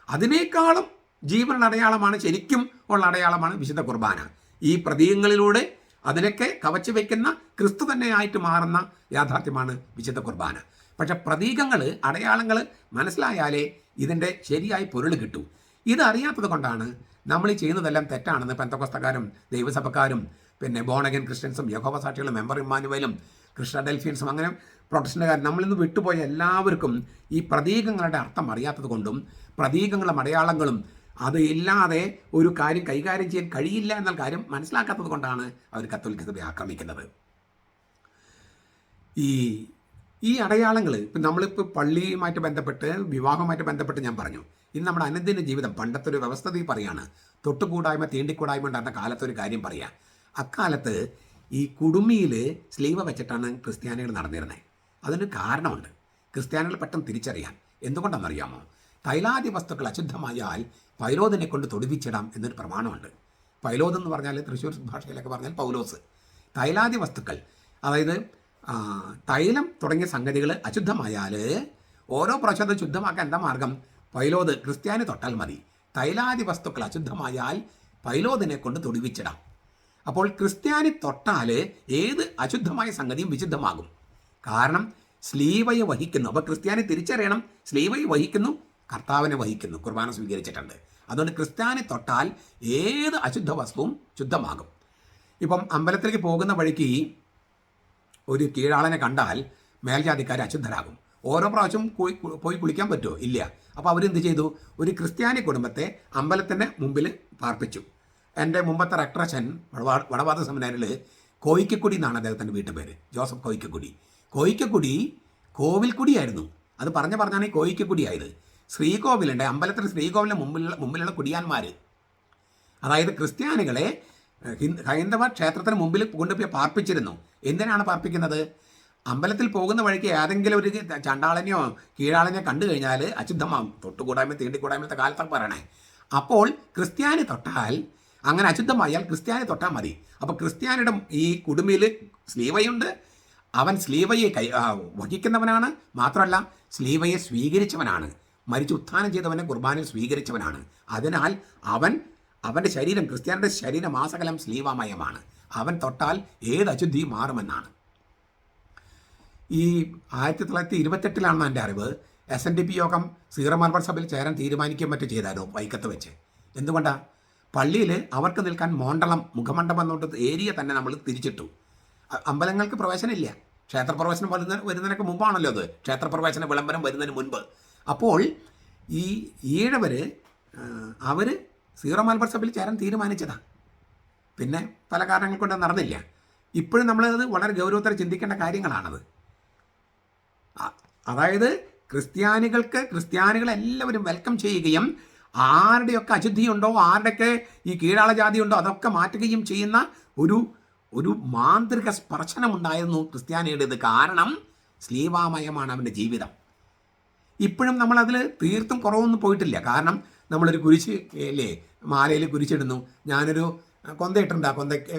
അതിനേക്കാളും ജീവനുള്ള അടയാളമാണ്, ശരിക്കും ഉള്ള അടയാളമാണ് വിശുദ്ധ കുർബാന. ഈ പ്രതീകങ്ങളിലൂടെ അതിനൊക്കെ കവച്ചു വയ്ക്കുന്ന ക്രിസ്തു തന്നെയായിട്ട് മാറുന്ന യാഥാർത്ഥ്യമാണ് വിശുദ്ധ കുർബാന. പക്ഷെ പ്രതീകങ്ങൾ, അടയാളങ്ങൾ മനസ്സിലായാലേ ഇതിൻ്റെ ശരിയായി പൊരുൾ കിട്ടൂ. ഇതറിയാത്തത് കൊണ്ടാണ് നമ്മൾ ഈ ചെയ്യുന്നതെല്ലാം തെറ്റാണെന്ന് പെന്തക്കോസ്തക്കാരും ദൈവസഭക്കാരും പിന്നെ ബോണഗൻ ക്രിസ്ത്യൻസും യഹോവ സാക്ഷികളും മെമ്പർ ഇമ്മാനുവലും ക്രിസ്ത്യഡൽഫിയൻസും അങ്ങനെ പ്രൊട്ടസ്റ്റന്റുകാരും നമ്മളിന്ന് വിട്ടുപോയ എല്ലാവർക്കും ഈ പ്രതീകങ്ങളുടെ അർത്ഥം അറിയാത്തത് കൊണ്ടും പ്രതീകങ്ങളും അടയാളങ്ങളും അത് ഇല്ലാതെ ഒരു കാര്യം കൈകാര്യം ചെയ്യാൻ കഴിയില്ല എന്ന കാര്യം മനസ്സിലാക്കാത്തത് കൊണ്ടാണ് അവർ കത്തോലിക്ക സഭയെ ആക്രമിക്കുന്നത്. ഈ അടയാളങ്ങൾ ഇപ്പം നമ്മളിപ്പോൾ പള്ളിയുമായിട്ട് ബന്ധപ്പെട്ട് വിവാഹവുമായിട്ട് ബന്ധപ്പെട്ട് ഞാൻ പറഞ്ഞു. ഇന്ന് നമ്മുടെ അനുദിന ജീവിതം പണ്ടത്തെ ഒരു വ്യവസ്ഥിതി പറയാണ്. തൊട്ടുകൂടായ്മ തീണ്ടിക്കൂടായ്മ ഉണ്ടായിരുന്ന കാലത്തൊരു കാര്യം പറയാം. അക്കാലത്ത് ഈ കുടുമിയിൽ സ്ലീവ വെച്ചിട്ടാണ് ക്രിസ്ത്യാനികൾ നടന്നിരുന്നത്. അതിന് കാരണമുണ്ട്. ക്രിസ്ത്യാനികൾ പെട്ടെന്ന് തിരിച്ചറിയാൻ. എന്തുകൊണ്ടാണെന്നറിയാമോ? തൈലാദി വസ്തുക്കൾ അശുദ്ധമായാൽ പൈലോദിനെ കൊണ്ട് തൊടുവിച്ചിടാം എന്നൊരു പ്രമാണമുണ്ട്. പൈലോദ് എന്ന് പറഞ്ഞാൽ തൃശ്ശൂർ ഭാഷയിലൊക്കെ പറഞ്ഞാൽ പൗലോസ്. തൈലാദി വസ്തുക്കൾ, അതായത് തൈലം തുടങ്ങിയ സംഗതികൾ അശുദ്ധമായാൽ ഓരോ പ്രാവശ്യം ശുദ്ധമാക്കാൻ എന്താ മാർഗം? പൈലോദ് ക്രിസ്ത്യാനി തൊട്ടാൽ മതി. തൈലാദി വസ്തുക്കൾ അശുദ്ധമായാൽ പൈലോദിനെ കൊണ്ട് തൊടുവിച്ചിടാം. അപ്പോൾ ക്രിസ്ത്യാനി തൊട്ടാൽ ഏത് അശുദ്ധമായ സംഗതിയും വിശുദ്ധമാകും. കാരണം സ്ലീവയെ വഹിക്കുന്നു. അപ്പോൾ ക്രിസ്ത്യാനി തിരിച്ചറിയണം, സ്ലീവയെ വഹിക്കുന്നു, കർത്താവിനെ വഹിക്കുന്നു, കുർബാന സ്വീകരിച്ചിട്ടുണ്ട്. അതുകൊണ്ട് ക്രിസ്ത്യാനി തൊട്ടാൽ ഏത് അശുദ്ധ വസ്തുവും ശുദ്ധമാകും. ഇപ്പം അമ്പലത്തിലേക്ക് പോകുന്ന വഴിക്ക് ഒരു കീഴാളനെ കണ്ടാൽ മേൽജാതിക്കാർ അശുദ്ധരാകും. ഓരോ പ്രാവശ്യം പോയി കുളിക്കാൻ പറ്റുമോ? ഇല്ല. അപ്പോൾ അവരെന്ത് ചെയ്തു? ഒരു ക്രിസ്ത്യാനി കുടുംബത്തെ അമ്പലത്തിൻ്റെ മുമ്പിൽ പാർപ്പിച്ചു. എൻ്റെ മുമ്പത്തെ റെക്ടറച്ചൻ വടവാത സെമിനാരിൽ കോയിക്കക്കുടി എന്നാണ് അദ്ദേഹത്തിൻ്റെ വീട്ടുപേര്, ജോസഫ് കോയിക്കക്കുടി. കോയിക്കക്കുടി കോവിൽക്കുടിയായിരുന്നു. അത് പറഞ്ഞാണ് ഈ കോയിക്കക്കുടിയായത്. ശ്രീകോവിലുണ്ട്, അമ്പലത്തിൽ ശ്രീകോവിലിൻ്റെ മുമ്പിലുള്ള കുടിയാന്മാർ, അതായത് ക്രിസ്ത്യാനികളെ ഹൈന്ദവ ക്ഷേത്രത്തിന് മുമ്പിൽ കൊണ്ടുപോയി പാർപ്പിച്ചിരുന്നു. എന്തിനാണ് പാർപ്പിക്കുന്നത്? അമ്പലത്തിൽ പോകുന്ന വഴിക്ക് ഏതെങ്കിലും ഒരു ചണ്ടാളനെയോ കീഴാളനെയോ കണ്ടു കഴിഞ്ഞാൽ അശുദ്ധമാകും. തൊട്ടുകൂടായ്മ തീണ്ടിക്കൂടായ്മത്തെ കാലത്തൊക്കെ പറയണേ. അപ്പോൾ ക്രിസ്ത്യാനി തൊട്ടാൽ, അങ്ങനെ അശുദ്ധമായാൽ ക്രിസ്ത്യാനി തൊട്ടാൽ മതി. അപ്പോൾ ക്രിസ്ത്യാനിയുടെ ഈ കുടുംബിൽ സ്ലീവയുണ്ട്. അവൻ സ്ലീവയെ വഹിക്കുന്നവനാണ്. മാത്രമല്ല സ്ലീവയെ സ്വീകരിച്ചവനാണ്. മരിച്ച് ഉത്ഥാനം ചെയ്തവനെ കുർബാനയിൽ സ്വീകരിച്ചവനാണ്. അതിനാൽ അവൻ്റെ ശരീരം, ക്രിസ്ത്യാനിയുടെ ശരീരം ആസകലം സ്ലീവാമയമാണ്. അവൻ തൊട്ടാൽ ഏത് അശുദ്ധിയും മാറുമെന്നാണ്. ഈ 1928 എൻ്റെ അറിവ് SNDP യോഗം സീറോ മലബാർ സഭയിൽ ചേരാൻ തീരുമാനിക്കുകയും മറ്റും ചെയ്തായിരുന്നു വൈക്കത്ത് വെച്ച്. എന്തുകൊണ്ടാണ്? പള്ളിയിൽ അവർക്ക് നിൽക്കാൻ മുഖമണ്ഡപം എന്നുകൊണ്ട് ഏരിയ തന്നെ നമ്മൾ തിരിച്ചിട്ടു. അമ്പലങ്ങൾക്ക് പ്രവേശനമില്ല. ക്ഷേത്രപ്രവേശനം വരുന്നതിനൊക്കെ മുമ്പാണല്ലോ അത്, ക്ഷേത്രപ്രവേശന വിളംബരം വരുന്നതിന് മുൻപ്. അപ്പോൾ ഈ ഈഴവർ അവർ സീറോ മലബാർ സഭയിൽ ചേരാൻ തീരുമാനിച്ചതാണ്. പിന്നെ പല കാരണങ്ങൾ കൊണ്ട് നടന്നില്ല. ഇപ്പോഴും നമ്മളത് വളരെ ഗൗരവത്തോടെ ചിന്തിക്കേണ്ട കാര്യങ്ങളാണത്. അതായത് ക്രിസ്ത്യാനികളെല്ലാവരും വെൽക്കം ചെയ്യുകയും ആരുടെയൊക്കെ അശുദ്ധിയുണ്ടോ, ആരുടെയൊക്കെ ഈ കീഴാള ജാതി ഉണ്ടോ അതൊക്കെ മാറ്റുകയും ചെയ്യുന്ന ഒരു ഒരു മാന്ത്രിക സ്പർശനമുണ്ടായിരുന്നു ക്രിസ്ത്യാനിയുടേത്. കാരണം സ്ലീവാമയമാണ് അവൻ്റെ ജീവിതം. ഇപ്പോഴും നമ്മളതിൽ തീർത്തും കുറവൊന്നും പോയിട്ടില്ല. കാരണം നമ്മളൊരു കുരിശ് അല്ലേ, മാലയിൽ കുരിശിടുന്നു. ഞാനൊരു കൊന്തയിട്ടുണ്ട്, ആ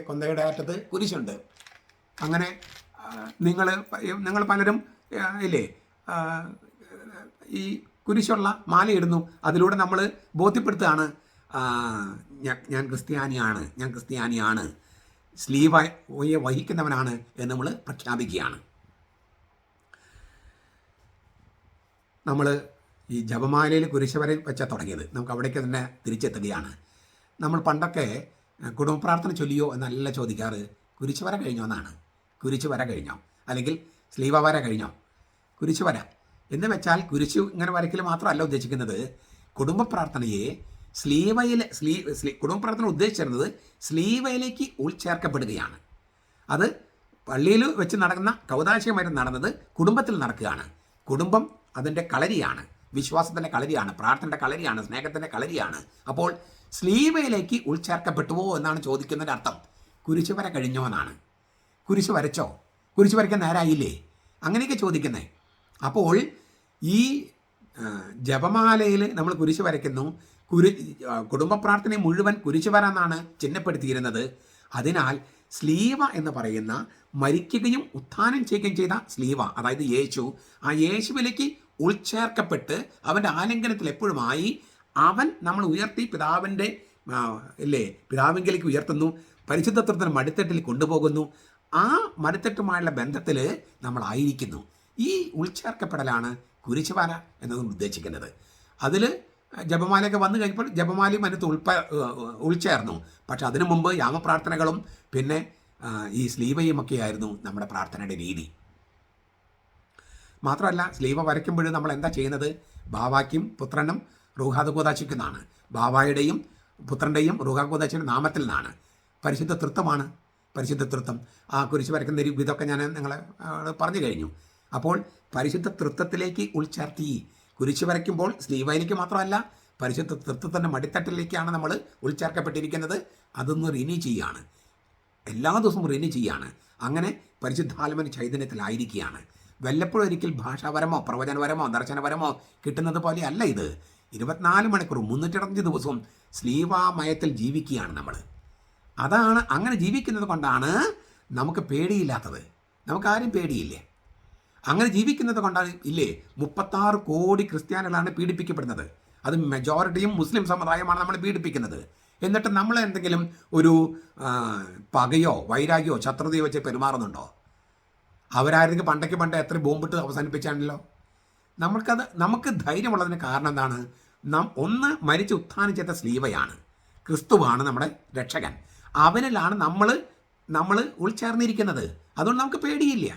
കൊന്തയുടെ അറ്റത്ത് കുരിശുണ്ട്. അങ്ങനെ നിങ്ങൾ പലരും ഇല്ലേ ഈ കുരിശുള്ള മാലയിടുന്നു. അതിലൂടെ നമ്മൾ ബോധ്യപ്പെടുത്തുകയാണ് ഞാൻ ക്രിസ്ത്യാനിയാണ്, സ്ലീവയെ വഹിക്കുന്നവനാണ് എന്ന് നമ്മൾ പ്രഖ്യാപിക്കുകയാണ്. നമ്മൾ ഈ ജപമാലയിൽ കുരിശ് വരെ വെച്ചാൽ തുടങ്ങിയത്. നമുക്ക് അവിടേക്ക് തന്നെ തിരിച്ചെത്തുകയാണ്. നമ്മൾ പണ്ടൊക്കെ കുടുംബ പ്രാർത്ഥന ചൊല്ലിയോ എന്നല്ല ചോദിക്കാറ്, കുരിശ് വര കഴിഞ്ഞോ എന്നാണ്. കുരിശ് വര കഴിഞ്ഞോ, അല്ലെങ്കിൽ സ്ലീവ വര കഴിഞ്ഞോ. കുരിശ് വര എന്ന് വെച്ചാൽ കുരിശ് ഇങ്ങനെ വരയ്ക്കൽ മാത്രമല്ല ഉദ്ദേശിക്കുന്നത്. കുടുംബ പ്രാർത്ഥനയെ കുടുംബ പ്രാർത്ഥന ഉദ്ദേശിച്ചിരുന്നത് സ്ലീവയിലേക്ക് ഉൾച്ചേർക്കപ്പെടുകയാണ്. അത് പള്ളിയിൽ വെച്ച് നടക്കുന്ന കൗതാശികമായിട്ട് നടന്നത് കുടുംബത്തിൽ നടക്കുകയാണ്. കുടുംബം അതിൻ്റെ കളരിയാണ്, വിശ്വാസത്തിൻ്റെ കളരിയാണ്, പ്രാർത്ഥനയുടെ കളരിയാണ്, സ്നേഹത്തിൻ്റെ കളരിയാണ്. അപ്പോൾ സ്ലീവയിലേക്ക് ഉൾച്ചേർക്കപ്പെട്ടുവോ എന്നാണ് ചോദിക്കുന്നതിൻ്റെ അർത്ഥം. കുരിശ് വര കഴിഞ്ഞോ എന്നാണ്. കുരിശ് വരച്ചോ, കുരിശ് വരയ്ക്കാൻ നേരായില്ലേ, അങ്ങനെയൊക്കെ ചോദിക്കുന്നത്. അപ്പോൾ ഈ ജപമാലയിൽ നമ്മൾ കുരിശ് വരയ്ക്കുന്നു. കുടുംബ പ്രാർത്ഥനയെ മുഴുവൻ കുരിശ് വര എന്നാണ് ചിഹ്നപ്പെടുത്തിയിരുന്നത്. അതിനാൽ സ്ലീവ എന്ന് പറയുന്ന മരിക്കുകയും ഉത്ഥാനം ചെയ്യുകയും ചെയ്ത സ്ലീവ, അതായത് യേശു, ആ യേശുവിലേക്ക് ഉൾച്ചേർക്കപ്പെട്ട് അവൻ്റെ ആലിംഗനത്തിൽ എപ്പോഴുമായി അവൻ നമ്മൾ ഉയർത്തി പിതാവിങ്കിലേക്ക് ഉയർത്തുന്നു, പരിശുദ്ധത്വത്തിന് മടിത്തട്ടിൽ കൊണ്ടുപോകുന്നു. ആ മടിത്തട്ടുമായുള്ള ബന്ധത്തിൽ നമ്മളായിരിക്കുന്നു. ഈ ഉൾച്ചേർക്കപ്പെടലാണ് കുരിശ് വര എന്നതുകൊണ്ട് ഉദ്ദേശിക്കുന്നത്. അതിൽ ജപമാലയൊക്കെ വന്നു കഴിഞ്ഞപ്പോൾ ജപമാലയും അതിനകത്ത് ഉൾച്ചേർന്നു. പക്ഷെ അതിനു മുമ്പ് യാമപ്രാർത്ഥനകളും പിന്നെ ഈ സ്ലീവയുമൊക്കെ ആയിരുന്നു നമ്മുടെ പ്രാർത്ഥനയുടെ രീതി. മാത്രമല്ല സ്ലീവ വരയ്ക്കുമ്പോൾ നമ്മൾ എന്താ ചെയ്യുന്നത്? ബാവായ്ക്കും പുത്രനും റൂഹാദുകൂദാശിക്കുന്നാണ്. ബാവായുടെയും പുത്രൻ്റെയും റൂഹാദുകൂദാശിയുടെ നാമത്തിൽ നിന്നാണ്. പരിശുദ്ധ തൃത്വമാണ് പരിശുദ്ധ തൃത്വം. ആ കുരിശ് വരയ്ക്കുന്ന ഇതൊക്കെ ഞാൻ നിങ്ങളെ പറഞ്ഞു കഴിഞ്ഞു. അപ്പോൾ പരിശുദ്ധ തൃത്വത്തിലേക്ക് ഉൾച്ചേർത്തി കുരിശ് വരയ്ക്കുമ്പോൾ സ്ലീവയിലേക്ക് മാത്രമല്ല പരിശുദ്ധ തൃത്വത്തിൻ്റെ മടിത്തട്ടിലേക്കാണ് നമ്മൾ ഉൾച്ചേർക്കപ്പെട്ടിരിക്കുന്നത്. അതൊന്ന് റിന്യൂ ചെയ്യുകയാണ്, എല്ലാ ദിവസവും റിന്യൂ ചെയ്യുകയാണ്. അങ്ങനെ പരിശുദ്ധാത്മാവിൻ്റെ ചൈതന്യത്തിലായിരിക്കുകയാണ്. വല്ലപ്പോഴും ഒരിക്കൽ ഭാഷാപരമോ പ്രവചനപരമോ ദർശനപരമോ കിട്ടുന്നത് പോലെ അല്ല ഇത്. 24 മണിക്കൂർ 365 ദിവസവും സ്ലീവാമയത്തിൽ ജീവിക്കുകയാണ് നമ്മൾ. അതാണ്, അങ്ങനെ ജീവിക്കുന്നത് കൊണ്ടാണ് നമുക്ക് പേടിയില്ലാത്തത്. നമുക്കാരും പേടിയില്ല. അങ്ങനെ ജീവിക്കുന്നത് കൊണ്ടാണ് 36 കോടി ക്രിസ്ത്യാനികളാണ് പീഡിപ്പിക്കപ്പെടുന്നത്. അത് മെജോറിറ്റിയും മുസ്ലിം സമുദായമാണ് നമ്മൾ പീഡിപ്പിക്കുന്നത്. എന്നിട്ട് നമ്മൾ എന്തെങ്കിലും ഒരു പകയോ വൈരാഗ്യമോ ശത്രുതയോ വെച്ച് പെരുമാറുന്നുണ്ടോ? അവരായിരുന്നു പണ്ട് എത്ര ബോംബിട്ട് അവസാനിപ്പിച്ചാണല്ലോ. നമുക്ക് ധൈര്യമുള്ളതിന് കാരണം എന്താണ്? ഒന്ന് മരിച്ച് ഉത്ഥാനം ചെയ്ത സ്ലീവയാണ്, ക്രിസ്തുവാണ് നമ്മുടെ രക്ഷകൻ. അവനിലാണ് നമ്മൾ ഉൾച്ചേർന്നിരിക്കുന്നത്. അതുകൊണ്ട് നമുക്ക് പേടിയില്ല.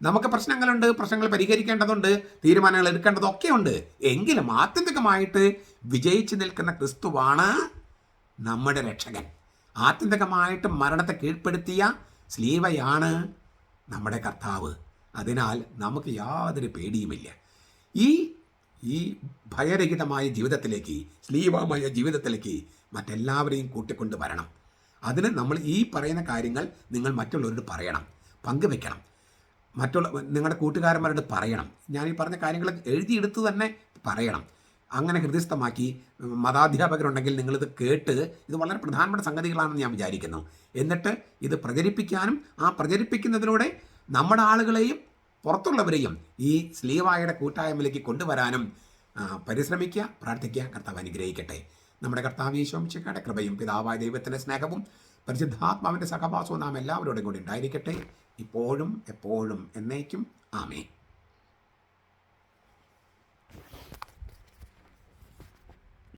നമുക്ക് പ്രശ്നങ്ങളുണ്ട്, പ്രശ്നങ്ങൾ പരിഹരിക്കേണ്ടതുണ്ട്, തീരുമാനങ്ങൾ എടുക്കേണ്ടതൊക്കെ ഉണ്ട്. എങ്കിലും ആത്യന്തികമായിട്ട് വിജയിച്ചു നിൽക്കുന്ന ക്രിസ്തുവാണ് നമ്മുടെ രക്ഷകൻ. ആത്യന്തികമായിട്ട് മരണത്തെ കീഴ്പ്പെടുത്തിയ സ്ലീവയാണ് നമ്മുടെ കർത്താവ്. അതിനാൽ നമുക്ക് യാതൊരു പേടിയുമില്ല. ഈ ഭയരഹിതമായ ജീവിതത്തിലേക്ക്, സ്ലീവമായ ജീവിതത്തിലേക്ക് മറ്റെല്ലാവരെയും കൂട്ടിക്കൊണ്ട് വരണം. അതിന് നമ്മൾ ഈ പറയുന്ന കാര്യങ്ങൾ നിങ്ങൾ മറ്റുള്ളവരോട് പറയണം, പങ്കുവെക്കണം. നിങ്ങളുടെ കൂട്ടുകാരന്മാരോട് പറയണം. ഞാൻ ഈ പറഞ്ഞ കാര്യങ്ങൾ എഴുതിയെടുത്ത് തന്നെ പറയണം. അങ്ങനെ ഹൃദയസ്ഥമാക്കി മതാധ്യാപകരുണ്ടെങ്കിൽ നിങ്ങളിത് കേട്ട്, ഇത് വളരെ പ്രധാനപ്പെട്ട സംഗതികളാണെന്ന് ഞാൻ വിചാരിക്കുന്നു. എന്നിട്ട് ഇത് പ്രചരിപ്പിക്കാനും ആ പ്രചരിപ്പിക്കുന്നതിലൂടെ നമ്മുടെ ആളുകളെയും പുറത്തുള്ളവരെയും ഈ സ്ലീവായുടെ കൂട്ടായ്മയിലേക്ക് കൊണ്ടുവരാനും പരിശ്രമിക്കുക, പ്രാർത്ഥിക്കുക. കർത്താവ് അനുഗ്രഹിക്കട്ടെ. നമ്മുടെ കർത്താവ് യേശു മിശിഹായുടെ കൃപയും പിതാവായ ദൈവത്തിൻ്റെ സ്നേഹവും പരിശുദ്ധാത്മാവിൻ്റെ സഹവാസവും നാം എല്ലാവരോടും കൂടി ഉണ്ടായിരിക്കട്ടെ, ഇപ്പോഴും എപ്പോഴും എന്നേക്കും. ആമേൻ.